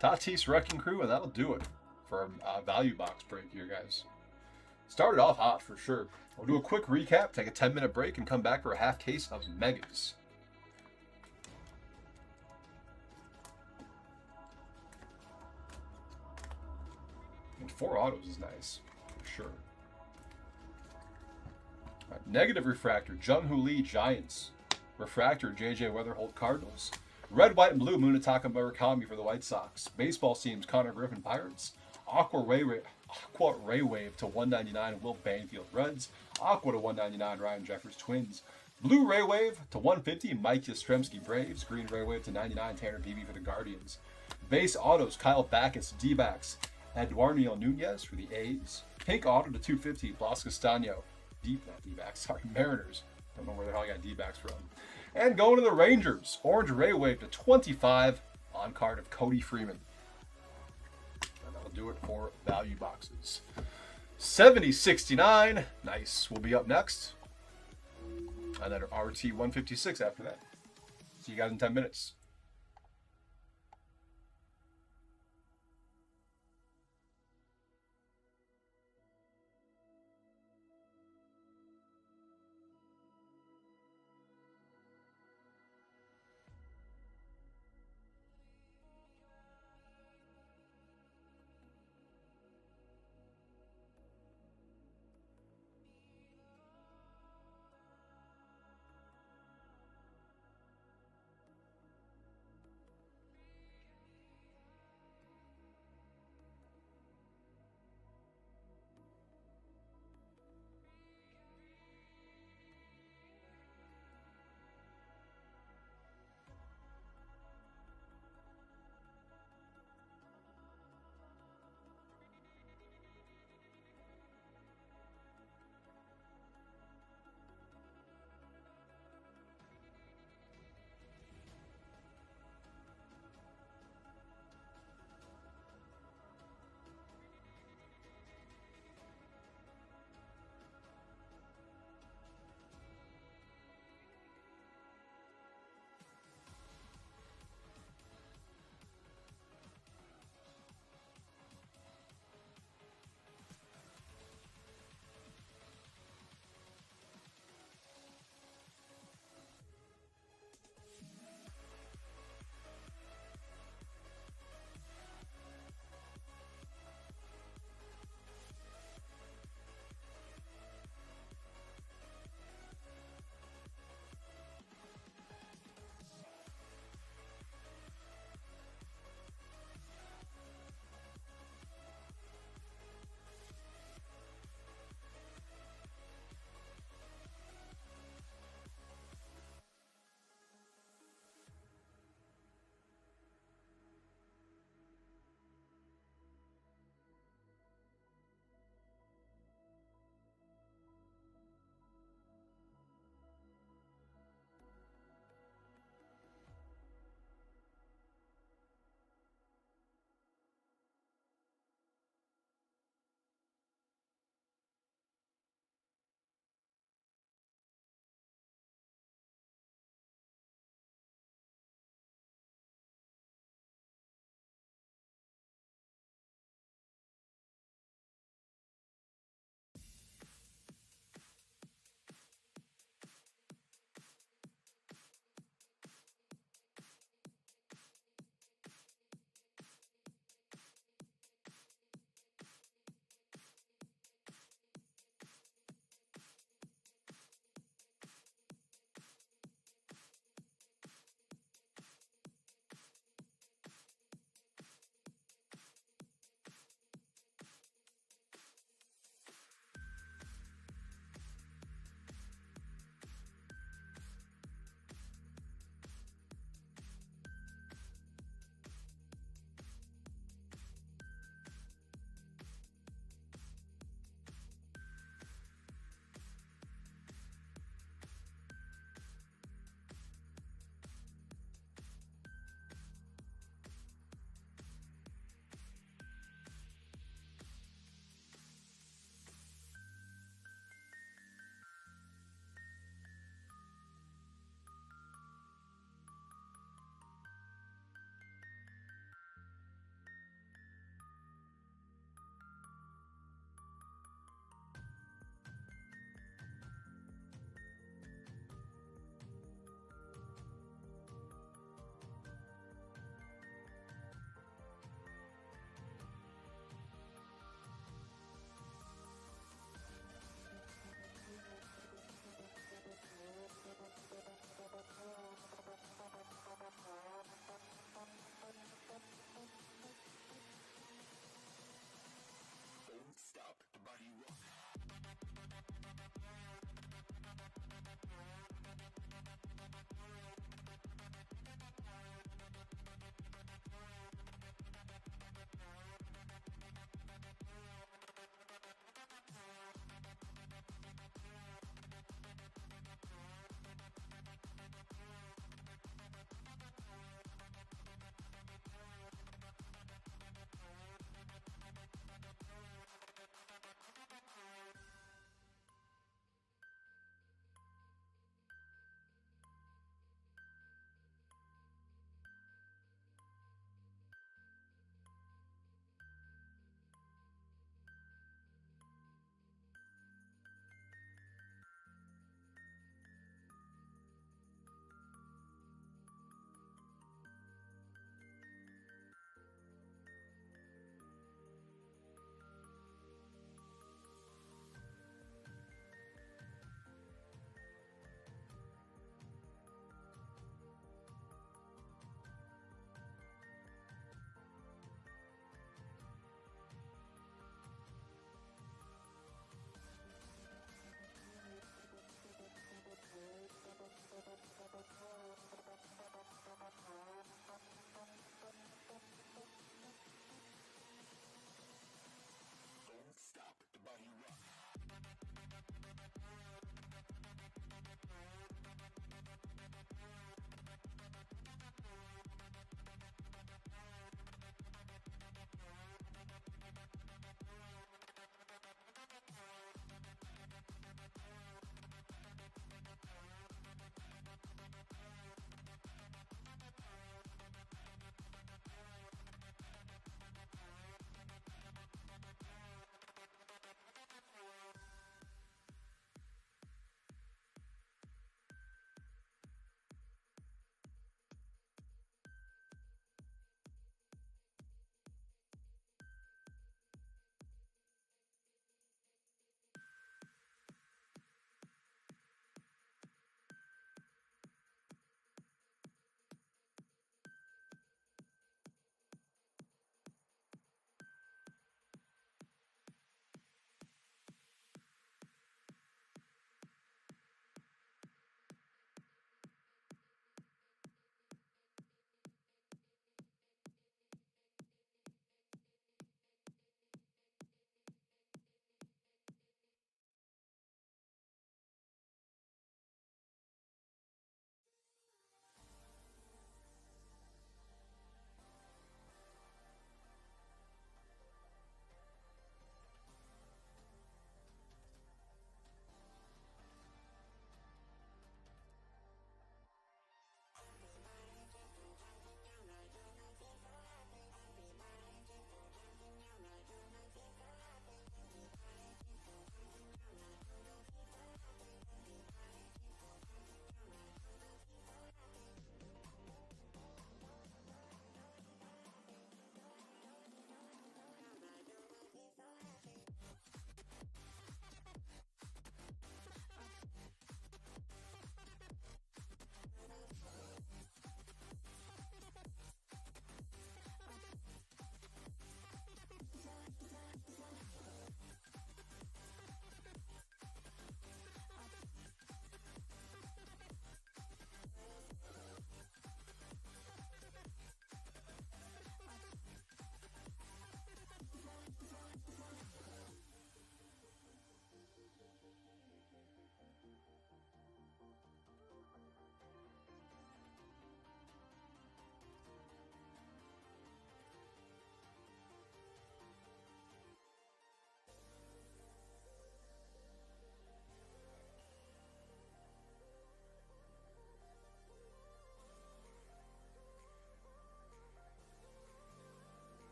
Speaker 1: Tatis Wrecking Crew, and that'll do it for a value box break here, guys. Started off hot for sure. We'll do a quick recap, take a 10-minute break, and come back for a half case of megas. And 4 autos is nice, for sure. Right, negative refractor, Jung Hoo Lee Giants. Refractor, JJ Weatherholt Cardinals. Red, white, and blue, Munetaka Murakami for the White Sox. Baseball seams, Connor Griffin Pirates. Aqua Ray Wave to 199, Will Banfield Reds. Aqua to 199, Ryan Jeffers Twins. Blue Ray Wave to 150, Mike Yastrzemski Braves. Green Ray Wave to 99, Tanner Peavy for the Guardians. Base autos, Kyle Backus D-backs. Eduardo Nunez for the A's. Pink auto to 250, Blas Castano. not D-backs, sorry, Mariners. Don't know where the hell I got D-backs from. And going to the Rangers, Orange Ray Wave to 25 on card of Cody Freeman. And that'll do it for value boxes. 70-69, nice, will be up next. And then RT 156 after that. See you guys in 10 minutes.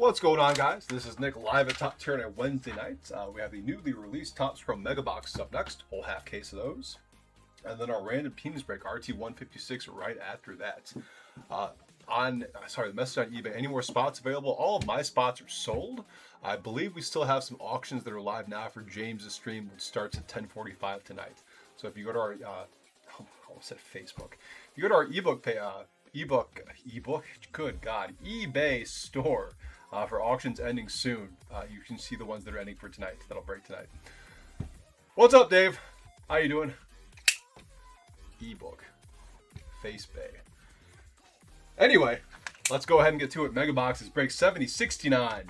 Speaker 1: What's going on, guys? This is Nick live at Top Tier on Wednesday nights. We have the newly released Topps Chrome Mega Boxes up next, whole half case of those. And then our random teams break, RT156, right after that. The message on eBay, any more spots available? All of my spots are sold. I believe we still have some auctions that are live now for James' stream, which starts at 10:45 tonight. So if you go to our, I almost said Facebook. If you go to our eBay store for auctions ending soon, you can see the ones that are ending for tonight. That'll break tonight. What's up, Dave? How you doing? Ebook. Face Bay. Anyway, let's go ahead and get to it. Mega Boxes break 70-69.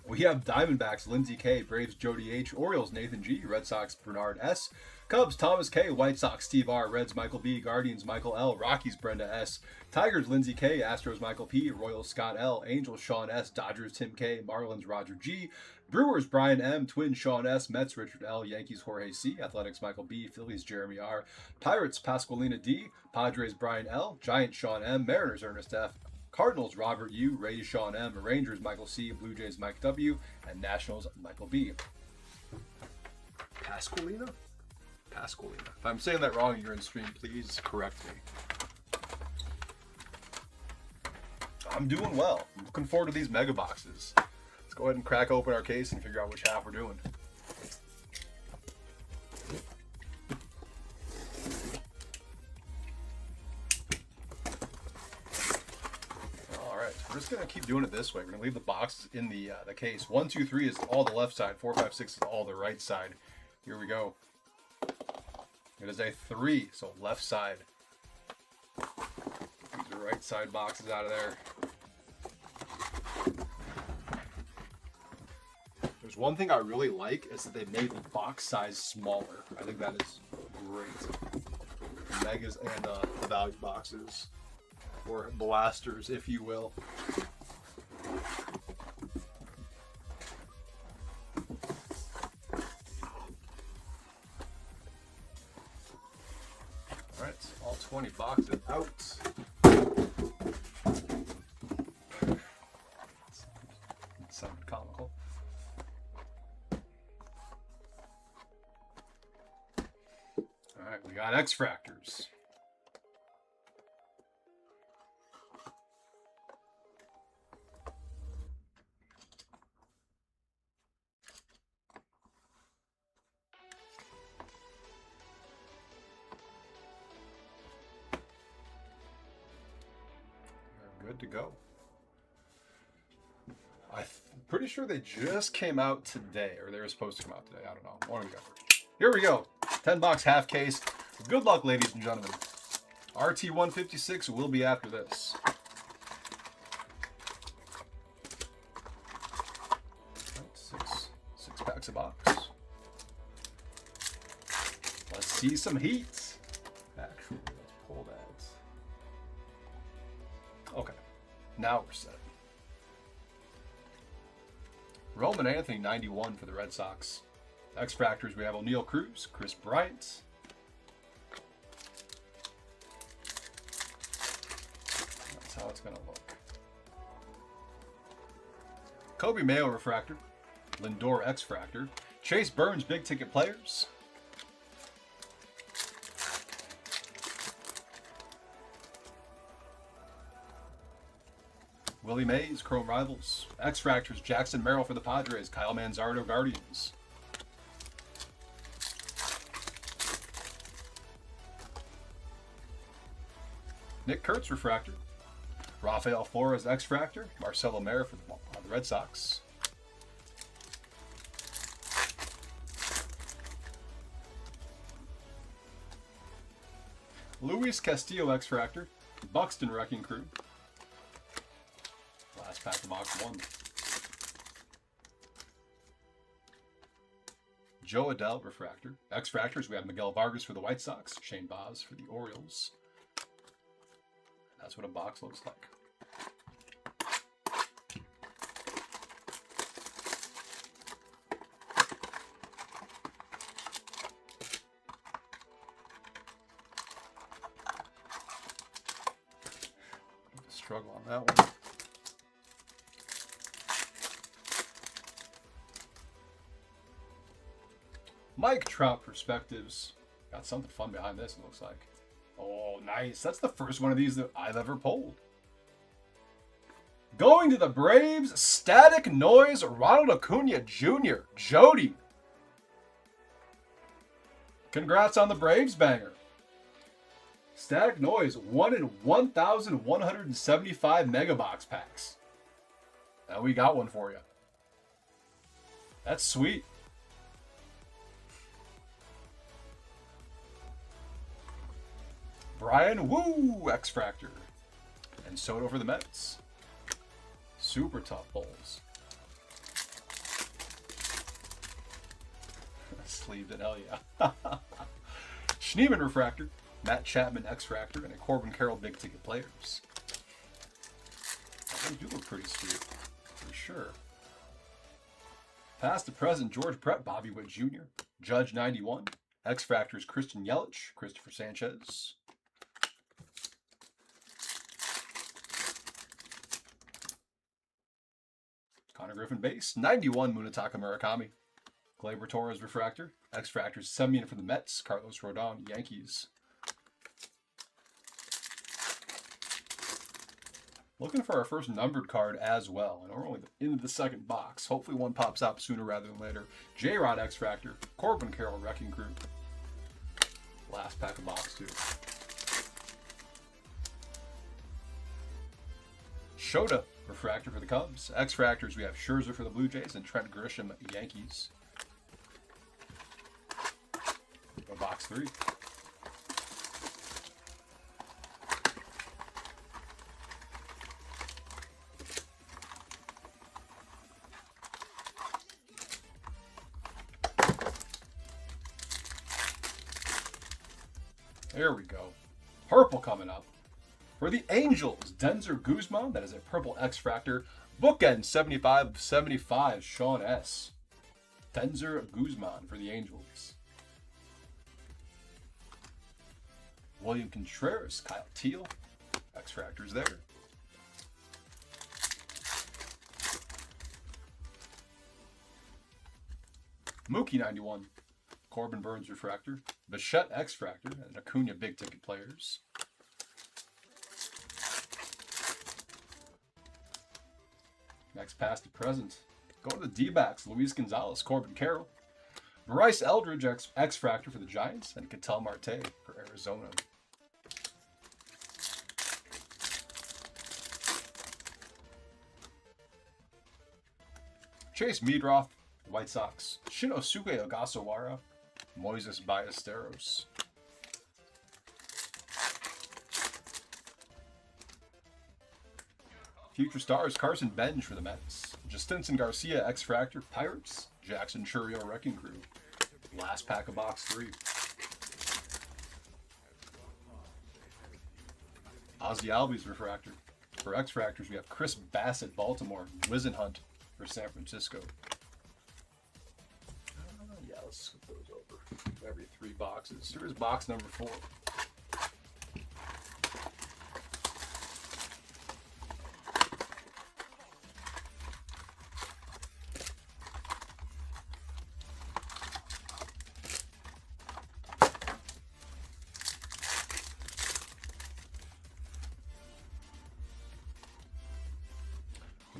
Speaker 1: We have Diamondbacks, Lindsey K, Braves, Jody H, Orioles, Nathan G, Red Sox, Bernard S, Cubs, Thomas K, White Sox, Steve R, Reds, Michael B, Guardians, Michael L, Rockies, Brenda S, Tigers, Lindsey K, Astros, Michael P, Royals, Scott L, Angels, Sean S, Dodgers, Tim K, Marlins, Roger G, Brewers, Brian M, Twins, Sean S, Mets, Richard L, Yankees, Jorge C, Athletics, Michael B, Phillies, Jeremy R, Pirates, Pasqualina D, Padres, Brian L, Giants, Sean M, Mariners, Ernest F, Cardinals, Robert U, Rays, Sean M, Rangers, Michael C, Blue Jays, Mike W, and Nationals, Michael B. Pasqualina? Pasqualina. If I'm saying that wrong and you're in stream, please correct me. I'm doing well. I'm looking forward to these mega boxes. Let's go ahead and crack open our case and figure out which half we're doing. We're just gonna keep doing it this way. We're gonna leave the boxes in the case. 1, 2, 3 is all the left side. 4, 5, 6 is all the right side. Here we go. It is a 3, so left side. These are right side boxes out of there. There's one thing I really like is that they made the box size smaller. I think that is great. Megas and the value boxes. Or blasters, if you will. All right, all 20 boxes out. It sounded comical. All right, we got X-Fractors. Good to go. I'm pretty sure they just came out today, or they were supposed to come out today. I don't know. One of the other. Here we go. 10-box half case. Good luck, ladies and gentlemen. RT156 will be after this. Six packs a box. Let's see some heat. Actually, let's pull that. Okay, now we're set. Roman Anthony, 91 for the Red Sox. X-Fractors, we have O'Neal Cruz, Chris Bryant. That's how it's going to look. Kobe Mayo Refractor. Lindor X-Fractor. Chase Burns, Big Ticket Players. Willie Mays, Chrome Rivals. X-Fractors, Jackson Merrill for the Padres. Kyle Manzardo, Guardians. Nick Kurtz, Refractor. Rafael Flores, X-Fractor. Marcelo Mayer for the Red Sox. Luis Castillo, X-Fractor. Buxton, Wrecking Crew. Last pack of box 1. Joe Adell, Refractor. X-Fractors, we have Miguel Vargas for the White Sox. Shane Baz for the Orioles. That's what a box looks like. Struggle on that one. Mike Trout perspectives. Got something fun behind this, it looks like. Oh, nice. That's the first one of these that I've ever pulled. Going to the Braves, Static Noise, Ronald Acuna Jr., Jody. Congrats on the Braves banger. Static Noise, 1 in 1,175 megabox packs. And we got one for you. That's sweet. Brian Woo, X-Fractor. And Soto for the Mets. Super tough pulls. Sleeved it, hell yeah. Schneeman Refractor, Matt Chapman X-Fractor, and a Corbin Carroll Big Ticket Players. They do look pretty sweet, for sure. Past to present, George Brett, Bobby Witt Jr., Judge 91, X-Fractors Christian Yelich, Christopher Sanchez. Connor Griffin base, 91 Munetaka Murakami. Gleyber Torres Refractor, X-Fractors Semyon for the Mets, Carlos Rodon, Yankees. Looking for our first numbered card as well, and we're only into the second box. Hopefully one pops out sooner rather than later. J-Rod X-Fractor, Corbin Carroll Wrecking Crew. Last pack of box 2. Shota Refractor for the Cubs. X-Fractors, we have Scherzer for the Blue Jays and Trent Grisham, Yankees. Box 3. There we go. Purple coming up. For the Angels, Denzer Guzman. That is a purple X-Fractor. Bookend 75/75, Sean S. Denzer Guzman for the Angels. William Contreras, Kyle Teal. X-Fractors there. Mookie 91. Corbin Burns Refractor. Bichette X-Fractor and Acuna Big Ticket Players. Next past to present. Go to the D-backs. Luis Gonzalez, Corbin Carroll. Bryce Eldridge, X-Fractor for the Giants, and Ketel Marte for Arizona. Chase Meadroth, White Sox. Shinosuke Ogasawara, Moises Ballesteros. Future Stars, Carson Benj for the Mets. Justinson Garcia, X-Fractor, Pirates. Jackson Churio, Wrecking Crew. Last pack of box 3. Ozzy Albies Refractor. For X-Fractors, we have Chris Bassett, Baltimore. Wizenhunt for San Francisco. Yeah, let's skip those over. Every 3 boxes. Here's box number 4.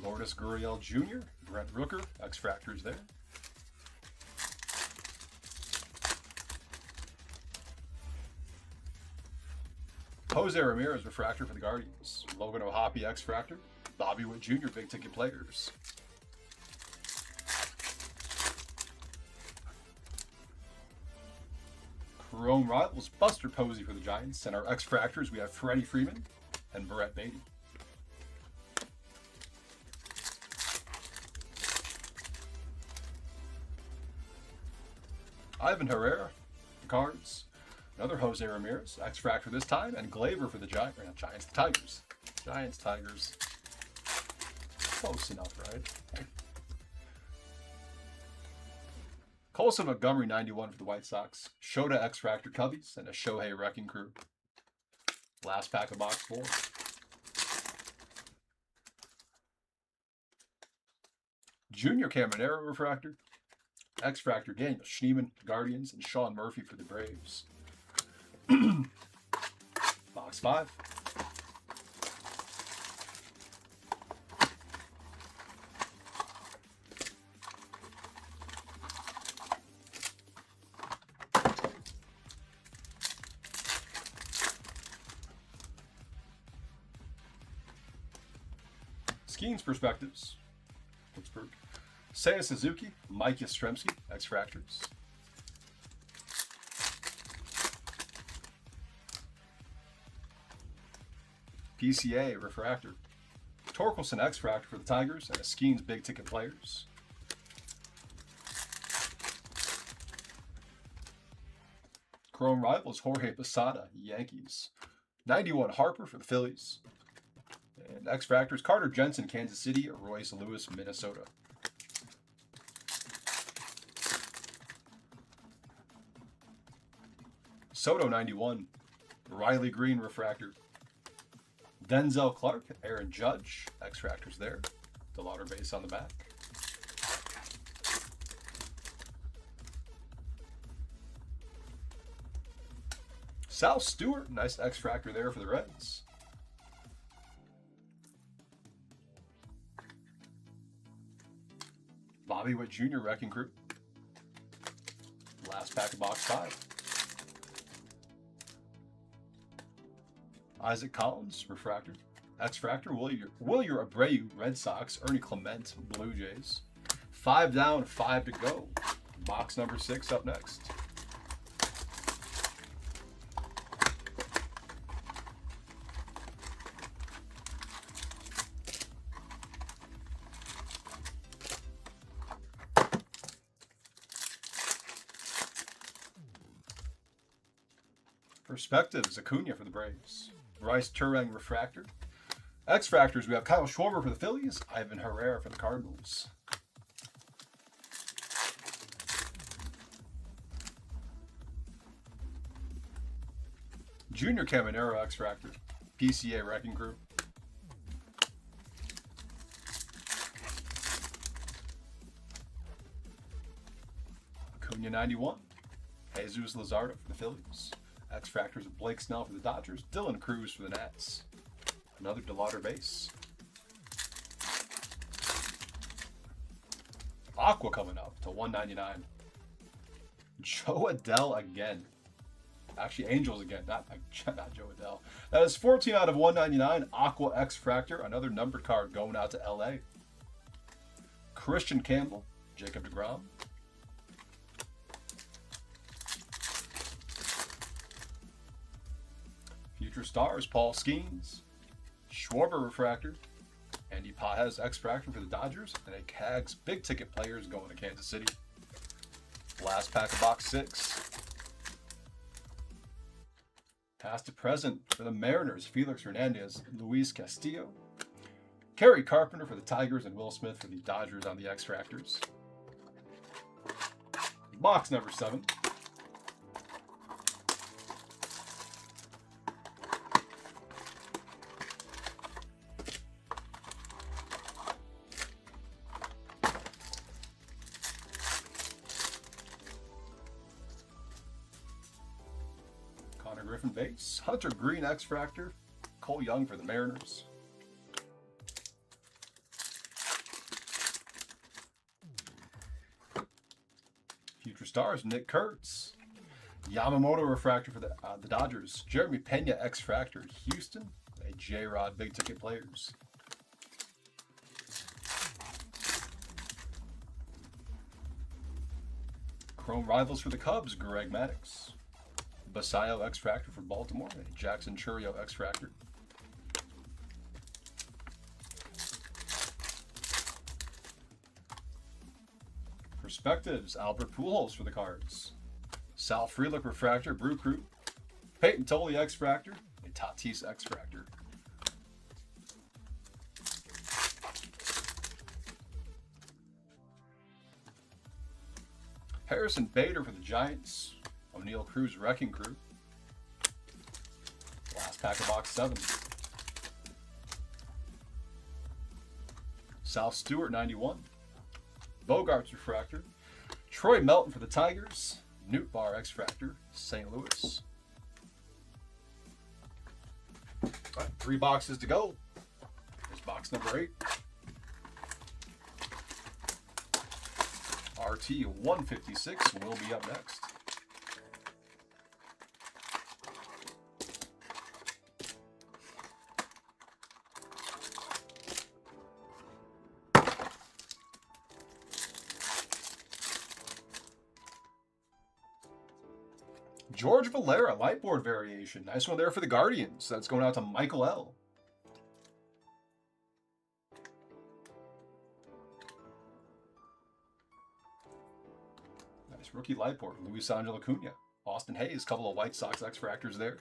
Speaker 1: Lourdes Gurriel Jr., Brent Rooker, X-Fractors there. Jose Ramirez Refractor for the Guardians. Logan O'Hoppe X-Fractor. Bobby Witt Jr. Big Ticket Players. Chrome Rivals Buster Posey for the Giants. And our X-Fractors, we have Freddie Freeman and Barrett Beatty. Ivan Herrera, the Cards. Another Jose Ramirez, X-Fractor this time, and Gleyber for the Giants, Tigers. Giants, Tigers. Close enough, right? Colson Montgomery, 91 for the White Sox. Shota X-Fractor Cubbies, and a Shohei Wrecking Crew. Last pack of box 4. Junior Caminero Refractor. X-Fractor, Daniel Schneemann, Guardians, and Sean Murphy for the Braves. Box 5. Skeens Perspectives, Pittsburgh. Seiya Suzuki, Mike Yastrzemski, X-Fractors. PCA Refractor. Torkelson X-Fractor for the Tigers and a Skeens Big Ticket Players. Chrome Rivals Jorge Posada, Yankees. 91 Harper for the Phillies. And X-Fractors, Carter Jensen, Kansas City, Royce Lewis, Minnesota. Soto 91, Riley Green Refractor. Denzel Clark, Aaron Judge, X-Fractors there. The Lauder base on the back. Sal Stewart, nice X-Fractor there for the Reds. Bobby Witt Jr. Wrecking Crew. Last pack of box 5. Isaac Collins, Refractor. X-Fractor, Wilyer Abreu, Red Sox. Ernie Clement, Blue Jays. 5 down, 5 to go. Box number 6 up next. Perspectives, Acuna for the Braves. Bryce Turang Refractor. X-Fractors, we have Kyle Schwarber for the Phillies. Ivan Herrera for the Cardinals. Junior Caminero X-Fractor. PCA Wrecking Crew. Acuna 91. Jesus Luzardo for the Phillies. X-Fractors of Blake Snell for the Dodgers. Dylan Cruz for the Nats. Another DeLauder base. Aqua coming up to 199. Joe Adell again. Actually, Angels again, not Joe Adell. That is 14 out of 199. Aqua X-Fractor. Another numbered card going out to LA. Christian Campbell. Jacob deGrom. Future Stars, Paul Skeens. Schwarber Refractor. Andy Pajes X-Fractor for the Dodgers. And a Cags Big Ticket Players going to Kansas City. Last pack of box 6. Past to present for the Mariners, Felix Hernandez, Luis Castillo. Kerry Carpenter for the Tigers and Will Smith for the Dodgers on the X-Fractors. Box number 7. Griffin base. Hunter Green X-Fractor. Cole Young for the Mariners. Future Stars, Nick Kurtz. Yamamoto Refractor for the Dodgers. Jeremy Pena X-Fractor, Houston. A J-Rod Big Ticket Players. Chrome Rivals for the Cubs, Greg Maddux. Basayo X-Fractor for Baltimore, and Jackson Chourio X-Fractor. Perspectives, Albert Pujols for the Cards. Sal Frelick Refractor, Brew Crew. Peyton Tolley X-Fractor, and Tatis X-Fractor. Harrison Bader for the Giants. O'Neal Cruz Wrecking Crew. Last pack of box 7. Sal Stewart 91. Bogarts Refractor. Troy Melton for the Tigers. Newt Bar X-Fractor, St. Louis. All right, 3 boxes to go. Here's box number 8. RT 156 will be up next. George Valera, lightboard variation. Nice one there for the Guardians. That's going out to Michael L. Nice rookie lightboard. Luis Angel Acuna. Austin Hayes, couple of White Sox X-Fractors there.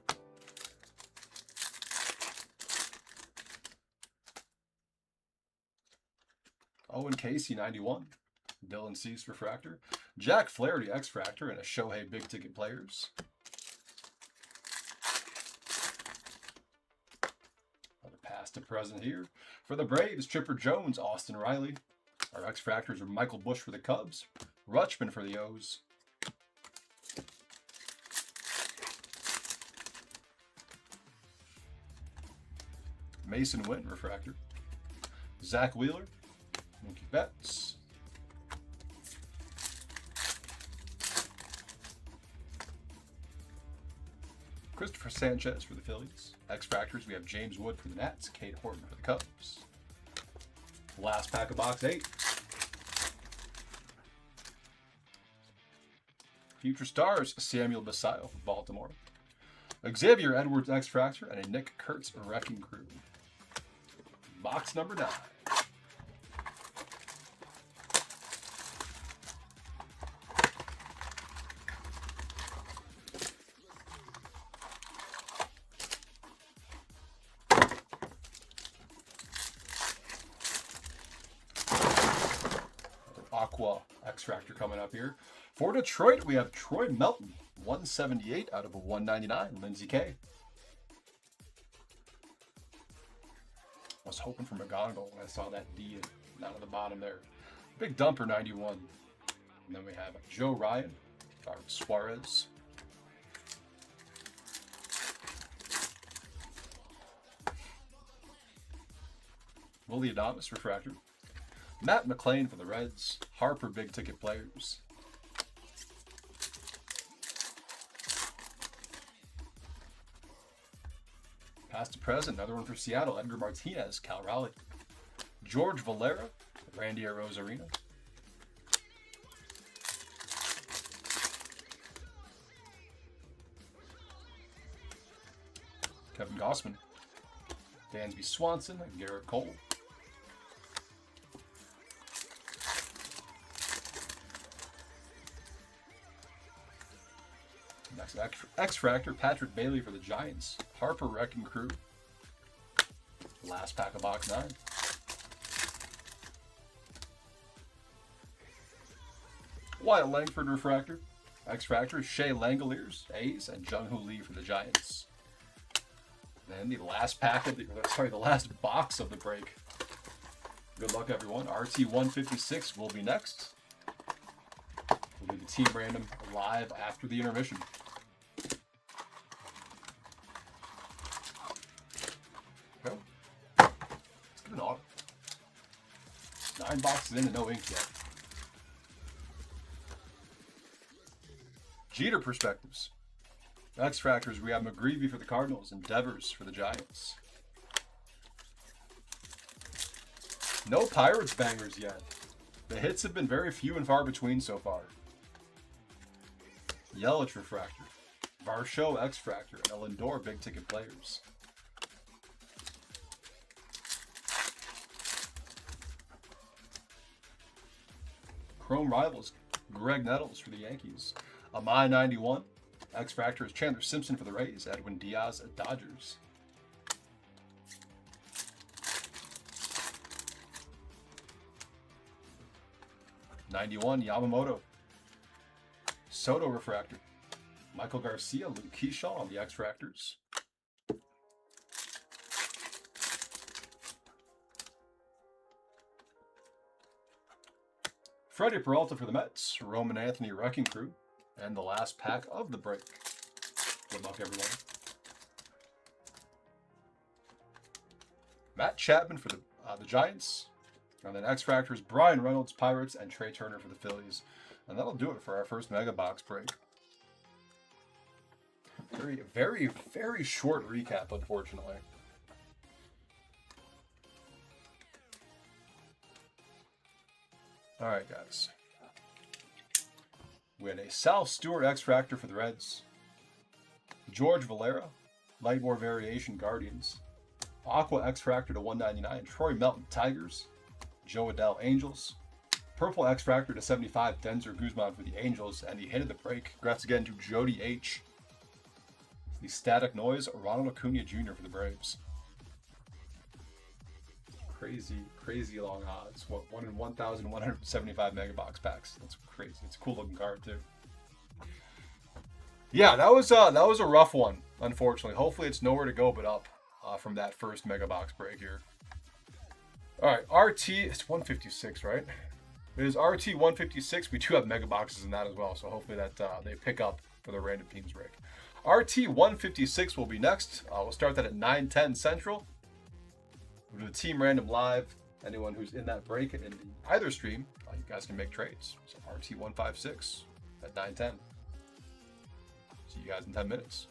Speaker 1: Owen Casey, 91. Dylan Cease, Refractor. Jack Flaherty, X-Fractor, and a Shohei Big Ticket Players. Another past to present here. For the Braves, Chipper Jones, Austin Riley. Our X-Fractors are Michael Busch for the Cubs. Rutschman for the O's. Mason Wynn, Refractor. Zach Wheeler. Mookie Betts. Christopher Sanchez for the Phillies. X-Fractors, we have James Wood for the Nats. Kate Horton for the Cubs. Last pack of box 8. Future Stars, Samuel Basayo for Baltimore. Xavier Edwards X-Fractor and a Nick Kurtz Wrecking Crew. Box number 9. Aqua X-Fractor coming up here. For Detroit, we have Troy Melton, 178 out of a 199. Lindsey K. I was hoping for McGonigal when I saw that D down at the bottom there. Big Dumper, 91. And then we have Joe Ryan, Suarez. Willie Adames, Refractor. Matt McLean for the Reds. Harper, Big Ticket Players. Past to present, another one for Seattle. Edgar Martinez, Cal Raleigh. George Valera, Randy Arozarena. Kevin Gossman. Dansby Swanson, and Garrett Cole. Next X-Fractor, Patrick Bailey for the Giants. Harper Wrecking Crew. Last pack of box 9. Wyatt Langford Refractor. X-Fractor, Shea Langoliers, A's, and Jung-Hoo Lee for the Giants. Then the last pack of the last box of the break. Good luck, everyone. RT 156 will be next. We'll do the team random live after the intermission. Go. Let's get an auto. 9 boxes in and no ink yet. Jeter Perspectives. X-Fractors, we have McGreevy for the Cardinals and Devers for the Giants. No Pirates bangers yet. The hits have been very few and far between so far. Yelich Refractor. Varsho X-Fractor and a Lindor Big Ticket Players. Chrome Rivals, Greg Nettles for the Yankees. Amai 91. X-Fractor is Chandler Simpson for the Rays. Edwin Diaz at Dodgers. '91 Yamamoto. Soto Refractor. Michael Garcia, Luke Keyshaw on the X-Fractors. Freddie Peralta for the Mets, Roman Anthony Wrecking Crew, and the last pack of the break. Good luck, everyone. Matt Chapman for the Giants. And then X Factors, Brian Reynolds, Pirates, and Trey Turner for the Phillies. And that'll do it for our first Mega Box break. Very, very, very short recap, unfortunately. All right, guys. We had a Sal Stewart X Factor for the Reds. George Valera, Lightmore Variation Guardians. Aqua X Factor to 199, Troy Melton Tigers. Joe Adell Angels. Purple X Factor to 75, Denzer Guzman for the Angels, and he hit the break. Congrats again to Jody H. The Static Noise, Ronald Acuna Jr. for the Braves. Crazy, crazy long odds. What, 1 in 1,175 Mega Box packs. That's crazy. It's a cool looking card too. Yeah, that was a rough one, unfortunately. Hopefully it's nowhere to go but up from that first Mega Box break here. All right, RT, it's 156, right? It is RT 156. We do have Mega Boxes in that as well, so hopefully that they pick up for the random teams break. RT 156 will be next. We'll start that at 9:10 Central. We'll do the Team Random Live. Anyone who's in that break in either stream, you guys can make trades. So RT 156 at 9:10. See you guys in 10 minutes.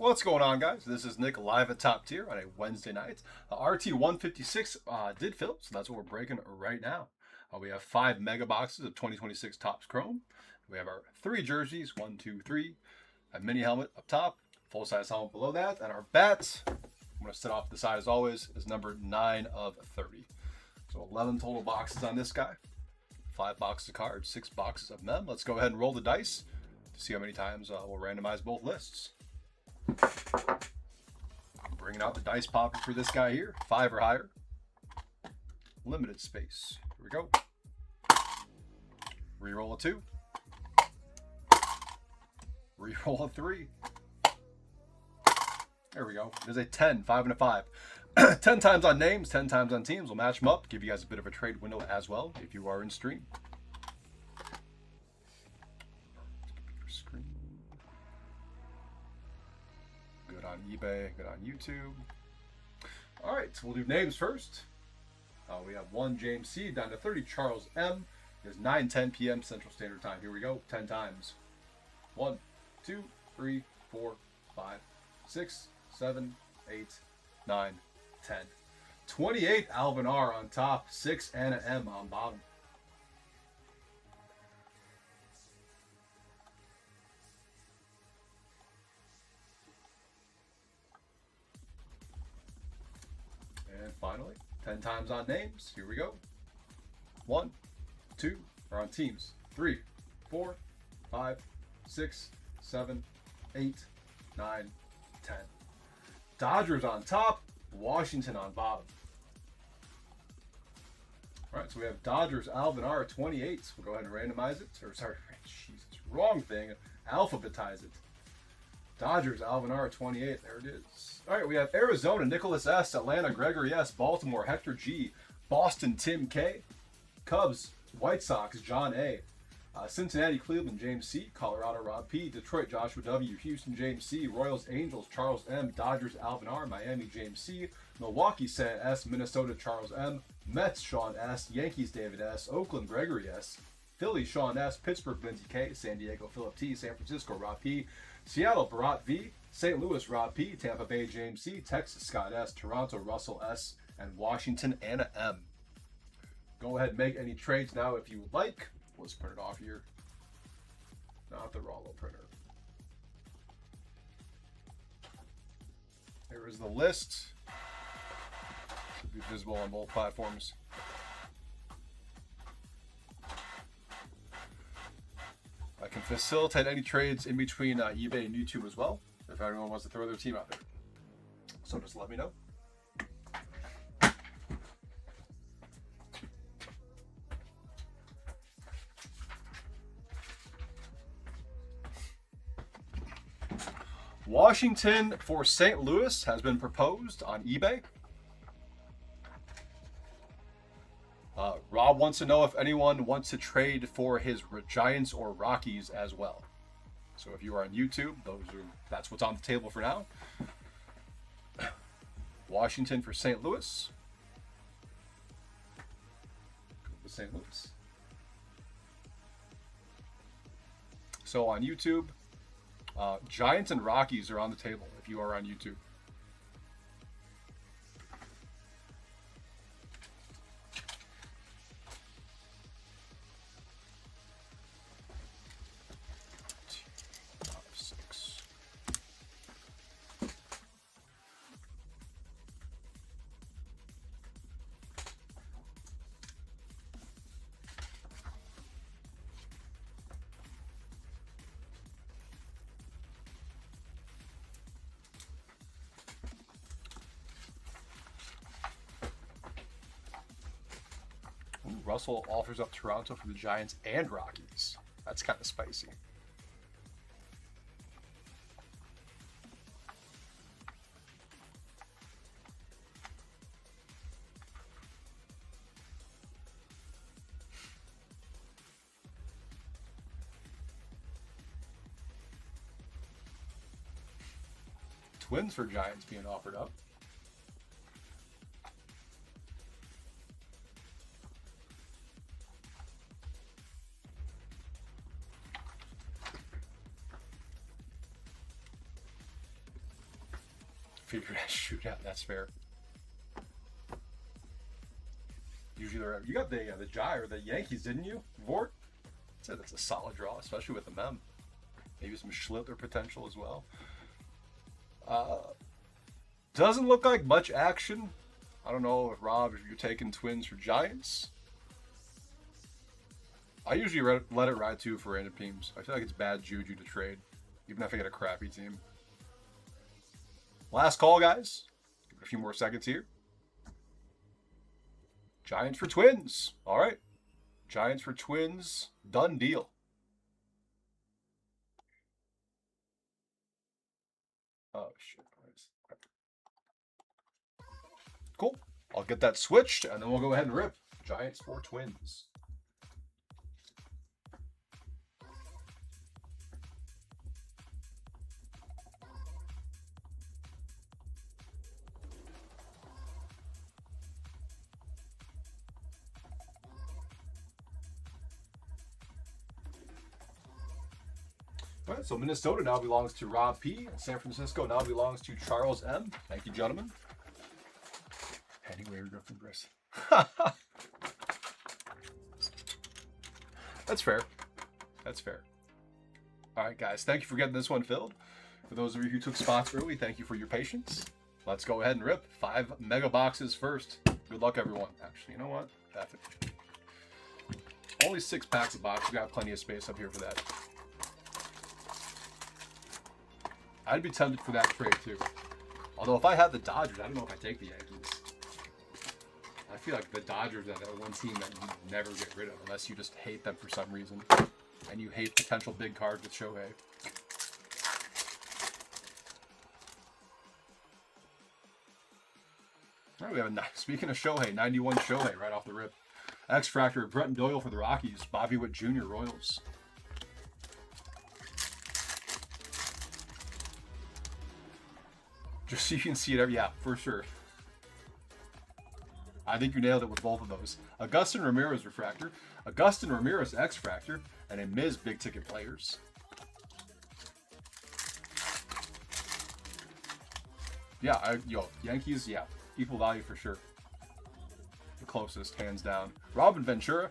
Speaker 1: What's going on, guys? This is Nick live at Top Tier on a Wednesday night. RT 156 did fill, so that's what we're breaking right now. We have 5 mega boxes of 2026 Topps Chrome. We have our 3 jerseys, 1, 2, 3, a mini helmet up top, full size helmet below that, and our bats, I'm going to set off the side as always, is number 9 of 30. So 11 total boxes on this guy, 5 boxes of cards, 6 boxes of mem. Let's go ahead and roll the dice to see how many times we'll randomize both lists. Bringing out the dice popper for this guy here. 5 or higher. Limited space. Here we go. Reroll a 2. Reroll a 3. There we go. There's a 10. 5 and a 5. 10 times on names, 10 times on teams. We'll match them up. Give you guys a bit of a trade window as well if you are in stream. Good on eBay, good on YouTube. All right, so we'll do names first. We have 1 James C, down to 30 Charles M. It is 9:10 p.m. Central Standard Time. Here we go, 10 times. 1, 2, 3, 4, 5, 6, 7, 8, 9, 10. 28 Alvin R on top, 6 Anna M on bottom. And finally, 10 times on names. Here we go. 1, 2, or on teams. 3, 4, 5, 6, 7, 8, 9, 10. Dodgers on top, Washington on bottom. All right, so we have Dodgers Alvin R 28. We'll go ahead and randomize it. Or sorry, Jesus, wrong thing. Alphabetize it. Dodgers Alvin R 28. There it is. All right, we have Arizona Nicholas S, Atlanta Gregory S, Baltimore Hector G, Boston Tim K, Cubs White Sox John A, Cincinnati Cleveland James C, Colorado Rob P, Detroit Joshua W, Houston James C, Royals Angels Charles M, Dodgers Alvin R, Miami James C, Milwaukee Sam S, Minnesota Charles M, Mets Sean S, Yankees David S, Oakland Gregory S, Philly Sean S, Pittsburgh Lindsey K, San Diego Philip T, San Francisco Rob P, Seattle Barat V, St. Louis Rob P, Tampa Bay James C, Texas Scott S, Toronto Russell S, and Washington Anna M. Go ahead and make any trades now if you would like. Let's print it off here. Not the Rollo printer. Here is the list. Should be visible on both platforms. I can facilitate any trades in between eBay and YouTube as well, if anyone wants to throw their team out there. So just let me know. Washington for St. Louis has been proposed on eBay. Rob wants to know if anyone wants to trade for his Giants or Rockies as well. So if you are on YouTube, that's what's on the table for now. Washington for St. Louis. Go to St. Louis. So on YouTube, Giants and Rockies are on the table if you are on YouTube. Top 6. Russell offers up Toronto for the Giants and Rockies. That's kind of spicy. Twins for Giants being offered up. Figure out shootout. That's fair. Usually they're, you got the Yankees, didn't you, Vort? I'd say that's a solid draw, especially with the mem. Maybe some Schlitter potential as well. Doesn't look like much action. I don't know if Rob, if you're taking Twins for Giants. I usually let it ride too for random teams. I feel like it's bad juju to trade, even if I get a crappy team. Last call, guys. Give it a few more seconds here. Giants for Twins. All right. Giants for Twins. Done deal. Oh, shit. Cool. I'll get that switched, and then we'll go ahead and rip. Giants for Twins. All right, so Minnesota now belongs to Rob P. And San Francisco now belongs to Charles M. Thank you, gentlemen. Anyway, we go from Chris. That's fair. That's fair. All right, guys. Thank you for getting this one filled. For those of you who took spots early, thank you for your patience. Let's go ahead and rip 5 mega boxes first. Good luck, everyone. Actually, you know what? F it. Only 6 packs a box. We got plenty of space up here for that. I'd be tempted for that trade too. Although if I had the Dodgers, I don't know if I take the Yankees. I feel like the Dodgers are that one team that you never get rid of unless you just hate them for some reason. And you hate potential big cards with Shohei. All right, we have a, speaking of Shohei, 91 Shohei right off the rip. X-Fractor, Bretton Doyle for the Rockies. Bobby Witt Jr., Royals. Just so you can see it every, yeah, for sure. I think you nailed it with both of those. Augustin Ramirez Refractor, Augustin Ramirez X-Fractor, and a Miz big ticket players. Yeah, Yankees, yeah, equal value for sure. The closest, hands down. Robin Ventura.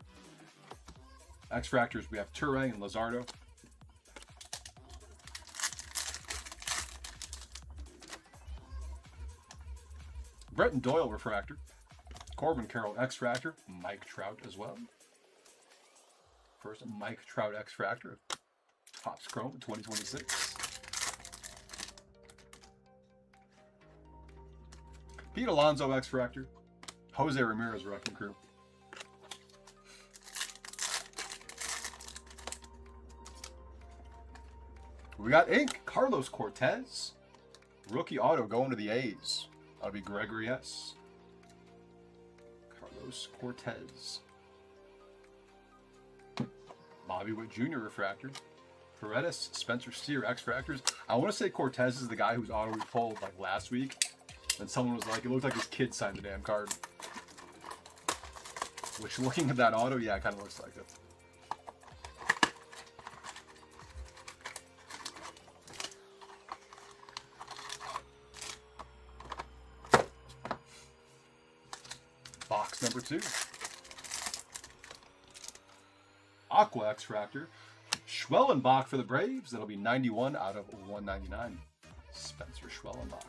Speaker 1: X-Fractors, we have Turang and Luzardo. Bretton Doyle Refractor. Corbin Carroll X-Fractor. Mike Trout as well. First Mike Trout X-Fractor. Topps Chrome 2026. Pete Alonso X-Fractor. Jose Ramirez Wrecking Crew. We got ink. Carlos Cortez. Rookie auto going to the A's. That'll be Gregory S. Carlos Cortez. Bobby Witt Jr. Refractor. Paredes, Spencer Steer X-Fractors. I want to say Cortez is the guy whose auto we pulled like last week. And someone was like, it looked like his kid signed the damn card. Which, looking at that auto, yeah, it kind of looks like it. Box number 2. Aqua X-Fractor. Schwellenbach for the Braves. That'll be 91 out of 199. Spencer Schwellenbach.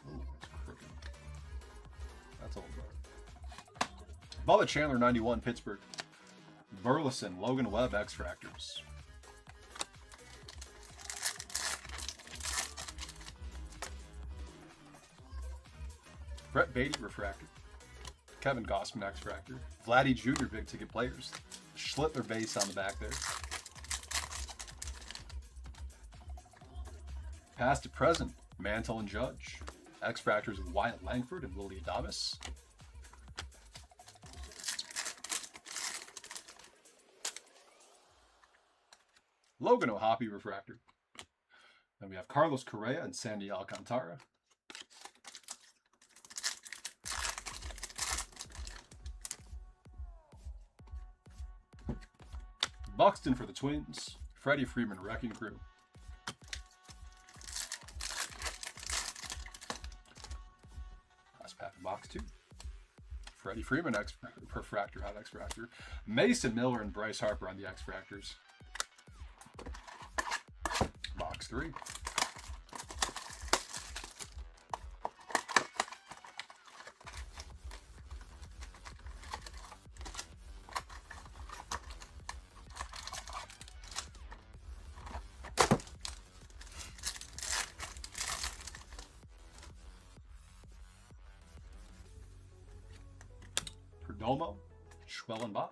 Speaker 1: Ooh, that's crooked. That's old. Bubba Chandler, 91, Pittsburgh. Burleson, Logan Webb X-Fractors. Brett Beatty refractor. Kevin Gossman X-Fractor. Vladdy Jr. big ticket players. Schlittler base on the back there. Past to present, Mantle and Judge. X-Fractors of Wyatt Langford and Willie Adames. Logan O'Hoppe refractor. Then we have Carlos Correa and Sandy Alcantara. Buxton for the Twins. Freddie Freeman Wrecking Crew. Last pack of box 2. Freddie Freeman refractor, hot X-Fractor. Mason Miller and Bryce Harper on the X-Fractors. Box 3. Perdomo, Schwellenbach.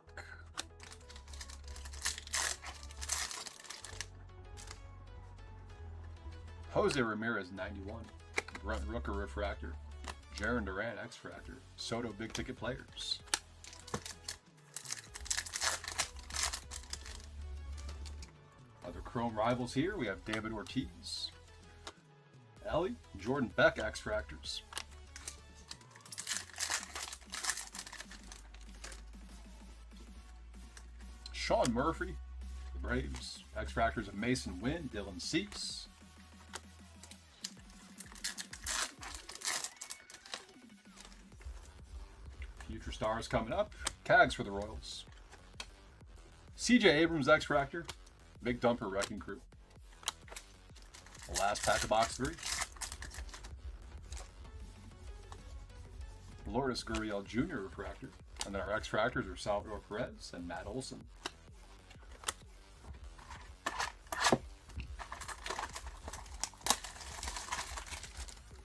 Speaker 1: Jose Ramirez 91. Brent Rooker refractor. Jaron Duran X-Fractor. Soto big ticket players. Other Chrome rivals here. We have David Ortiz. Ellie, Jordan Beck X-Fractors. Sean Murphy, the Braves. X-Fractors of Mason Wynn, Dylan Cease. Future stars coming up. Cags for the Royals. CJ Abrams X-Fractor. Big Dumper Wrecking Crew. The last pack of box 3. Lourdes Gurriel Jr. refractor. And then our X-Fractors are Salvador Perez and Matt Olson.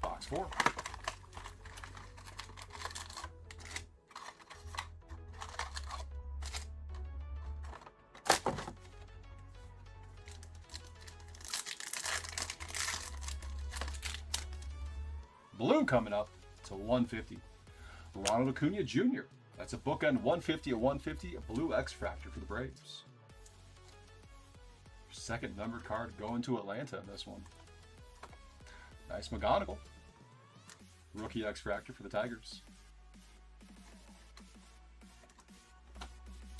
Speaker 1: Box 4. Blue coming up to 150. Ronald Acuna Jr. That's a bookend 150, a 150, a blue X-Fractor for the Braves. Second numbered card going to Atlanta in this one. Nice McGonigal. Rookie X-Fractor for the Tigers.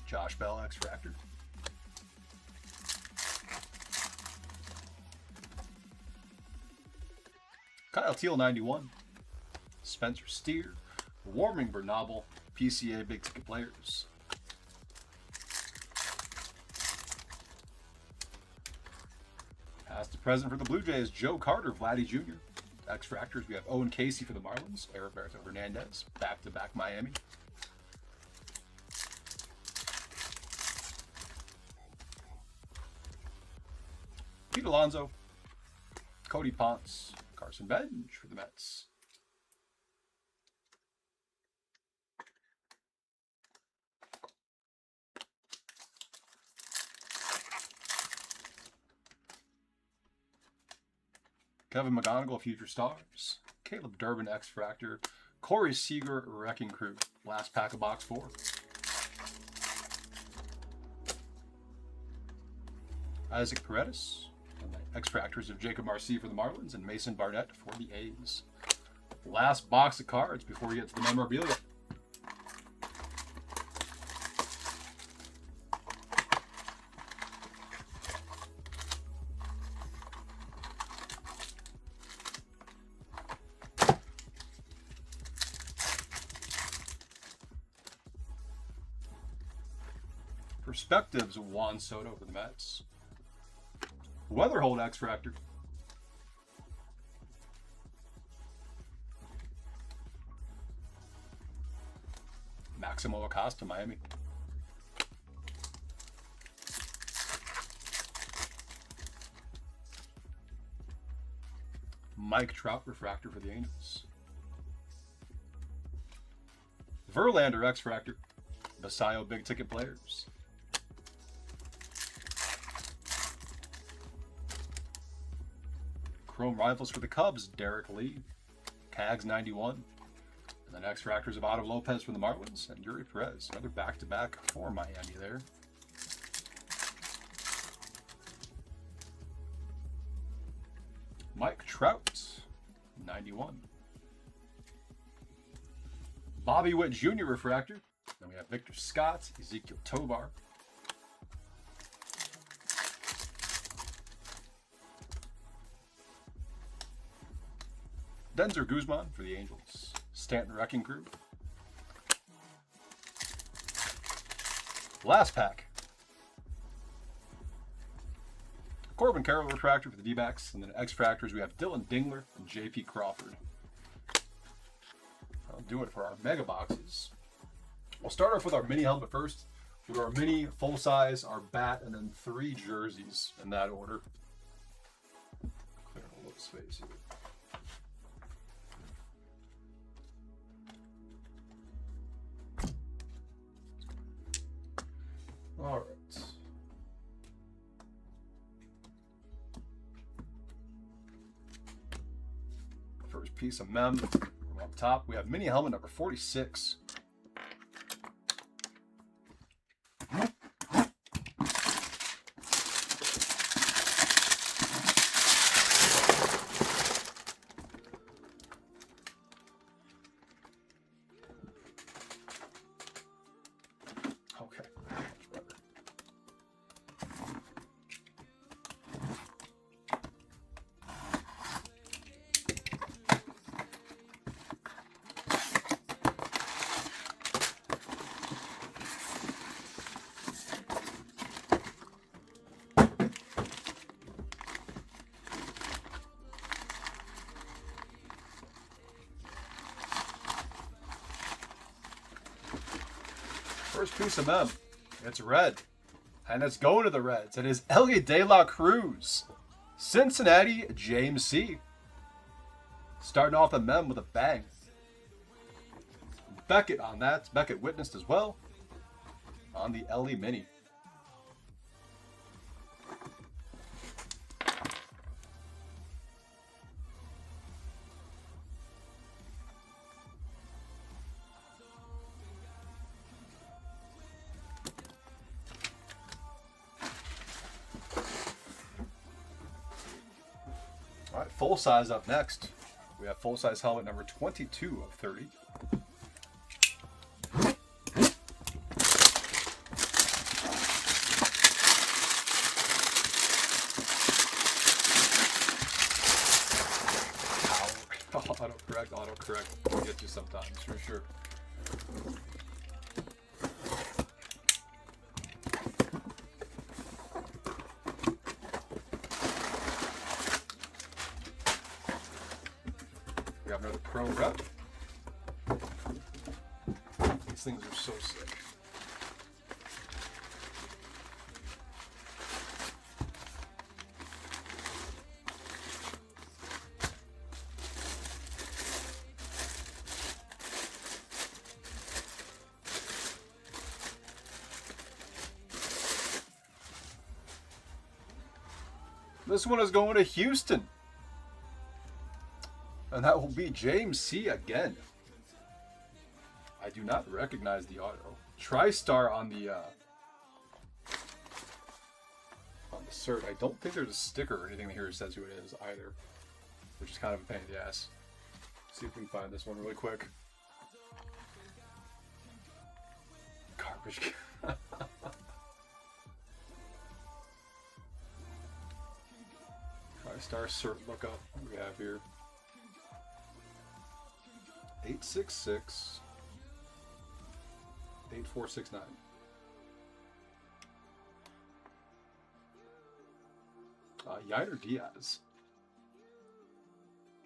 Speaker 1: Josh Bell X-Fractor. Kyle Teal 91. Spencer Steer. Warming Bernabel. PCA big ticket players. Past to present for the Blue Jays, Joe Carter, Vladdy Jr. X-Fractors, we have Owen Casey for the Marlins. Heriberto Hernandez, back-to-back Miami. Pete Alonso. Cody Ponce. Carson Bench for the Mets. Kevin McGonigal, Future Stars. Caleb Durbin, X-Fractor. Corey Seager, Wrecking Crew. Last pack of box 4. Isaac Paredes. X-Fractors of Jacob Marcy for the Marlins and Mason Barnett for the A's. Last box of cards before we get to the memorabilia. Perspectives of Juan Soto for the Mets. Weatherhold X-Fractor. Maximo Acosta, Miami. Mike Trout Refractor for the Angels. Verlander X-Fractor. Basayo big ticket players. Chrome rivals for the Cubs, Derek Lee. Cags 91. And then X-Fractors of Otto Lopez for the Marlins and Yuri Perez. Another back-to-back for Miami there. Mike Trout, 91. Bobby Witt Jr. refractor. Then we have Victor Scott, Ezekiel Tovar. Denzer Guzman for the Angels. Stanton Wrecking Crew. Last pack. Corbin Carroll refractor for the D-backs, and then X-Fractors we have Dylan Dingler and J.P. Crawford. That'll do it for our mega boxes. We'll start off with our mini helmet first. We'll do our mini, full size, our bat, and then 3 jerseys in that order. Clear a little space here. All right. First piece of mem from up top, we have mini helmet number 46. Okay. First piece of mem. It's red. And it's going to the Reds. It is Elliot De La Cruz. Cincinnati, James C. Starting off the mem with a bang. Beckett on that. Beckett witnessed as well on the Ellie Mini. All right, full size up next. We have full size helmet number 22 of 30. Autocorrect. I'll get you sometimes, for sure. We have another Pro Rep. These things are so sick. This one is going to Houston. And that will be James C. again. I do not recognize the auto. TriStar on the cert. I don't think there's a sticker or anything here that says who it is either. Which is kind of a pain in the ass. See if we can find this one really quick. Garbage. TriStar cert lookup. What do we have here? 866 8469. Yainer Diaz.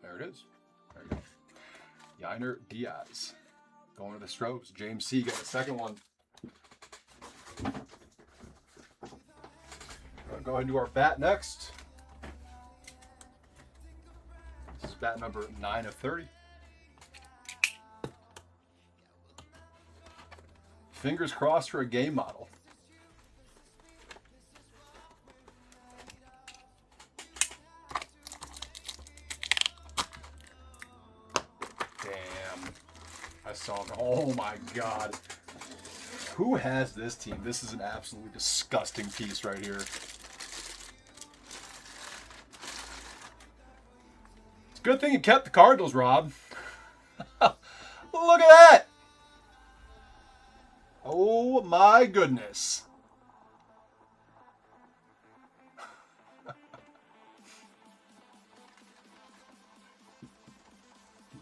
Speaker 1: There it is. There you go. Yainer Diaz. Going to the Stros. James C. getting the second one. We'll go ahead and do our bat next. This is bat number 9 of 30. Fingers crossed for a game model. Damn. I saw him. Oh my God. Who has this team? This is an absolutely disgusting piece right here. It's a good thing you kept the Cardinals, Rob. Look at that. Oh my goodness.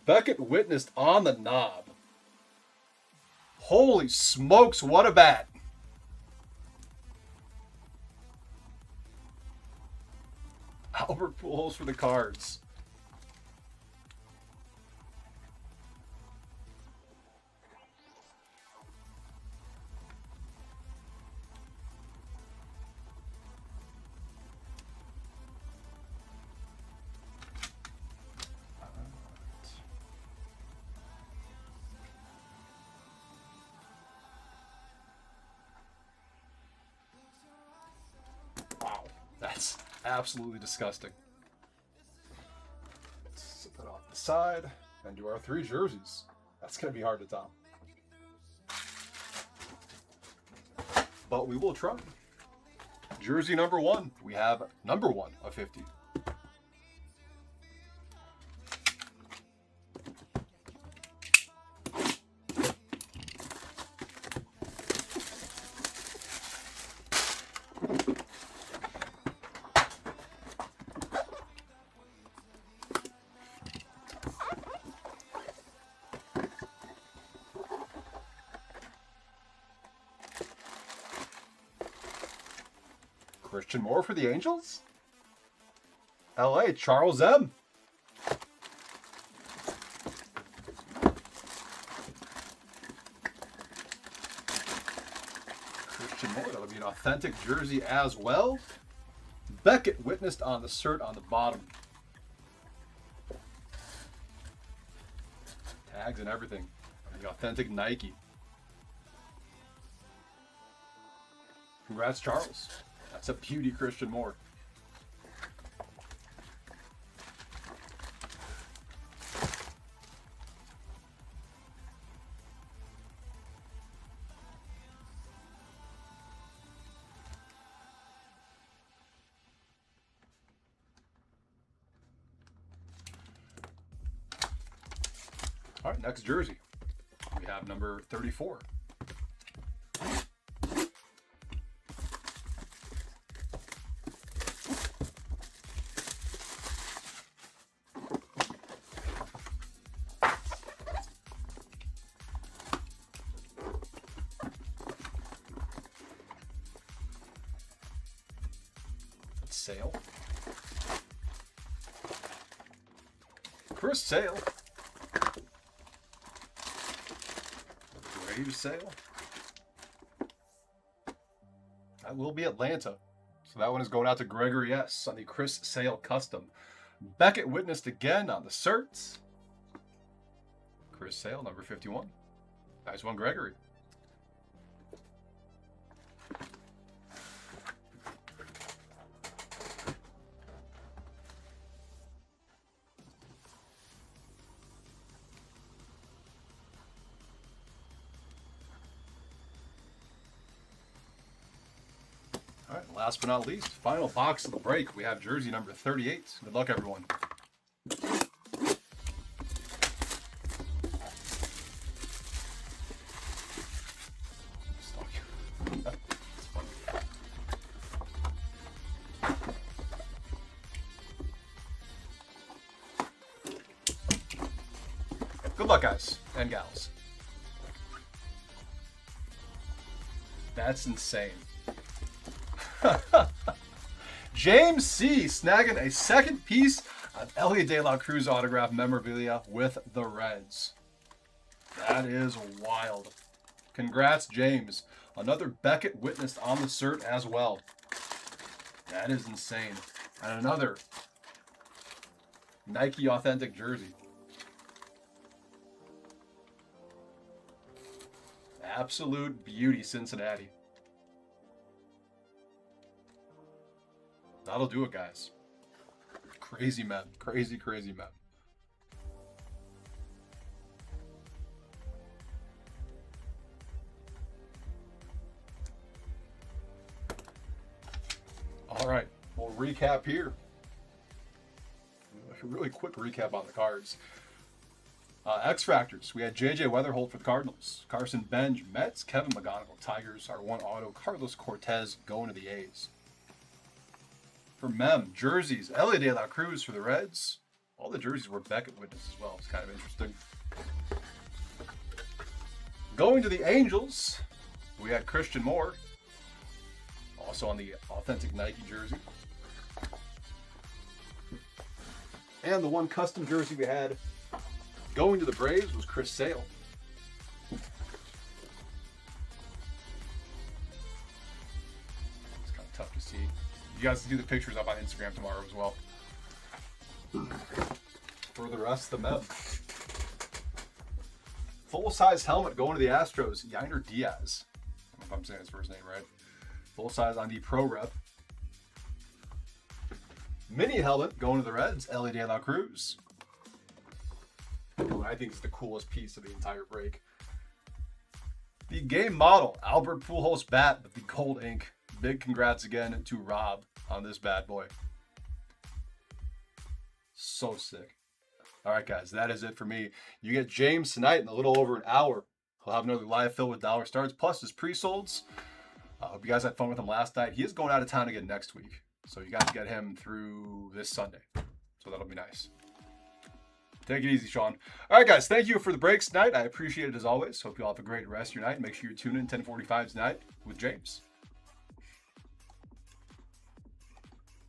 Speaker 1: Beckett witnessed on the knob. Holy smokes, what a bat. Albert Pujols for the Cards. Wow, that's absolutely disgusting. Let's set that off the side and do our 3 jerseys. That's going to be hard to top. But we will try. Jersey number 1. We have number 1 of 50. Christian Moore for the Angels. LA, Charles M. Christian Moore, that'll be an authentic jersey as well. Beckett witnessed on the cert on the bottom. Tags and everything. The authentic Nike. Congrats, Charles. That's a beauty, Christian Moore. All right, next jersey. We have number 34. Sale. Chris Sale. Braves Sale. That will be Atlanta. So that one is going out to Gregory S. on the Chris Sale custom. Beckett witnessed again on the certs. Chris Sale, number 51. Nice one, Gregory. All right, last but not least, final box of the break. We have jersey number 38. Good luck, everyone. Good luck, guys and gals. That's insane. James C. snagging a second piece of Elliot De La Cruz autograph memorabilia with the Reds. That is wild. Congrats, James. Another Beckett witnessed on the cert as well. That is insane. And another Nike authentic jersey. Absolute beauty, Cincinnati. That'll do it, guys. Crazy mem. Crazy, crazy mem. All right, we'll recap here. A really quick recap on the cards. X Factors. We had JJ Weatherholt for the Cardinals. Carson Benj, Mets. Kevin McGonigal, Tigers. Our one auto, Carlos Cortez, going to the A's. For Mem, jerseys. Ellie De La Cruz for the Reds. All the jerseys were Beckett witness as well. It's kind of interesting. Going to the Angels, we had Christian Moore. Also on the authentic Nike jersey. And the one custom jersey we had going to the Braves was Chris Sale. It's kind of tough to see. You guys can do the pictures up on Instagram tomorrow as well. For the rest of the Mem. Full-size helmet going to the Astros, Yainer Diaz. I don't know if I'm saying his first name right. Full-size on the Pro Rep. Mini helmet going to the Reds, Ellie De La Cruz. I think it's the coolest piece of the entire break. The game model, Albert Pujols bat with the gold ink. Big congrats again to Rob on this bad boy. So sick. All right, guys, that is it for me. You get James tonight in a little over an hour. He'll have another live fill with dollar starts, plus his pre-solds. I hope you guys had fun with him last night. He is going out of town again next week, so you got to get him through this Sunday. So that'll be nice. Take it easy, Sean. All right, guys, thank you for the breaks tonight. I appreciate it as always. Hope you all have a great rest of your night. Make sure you tune in 10:45 tonight with James.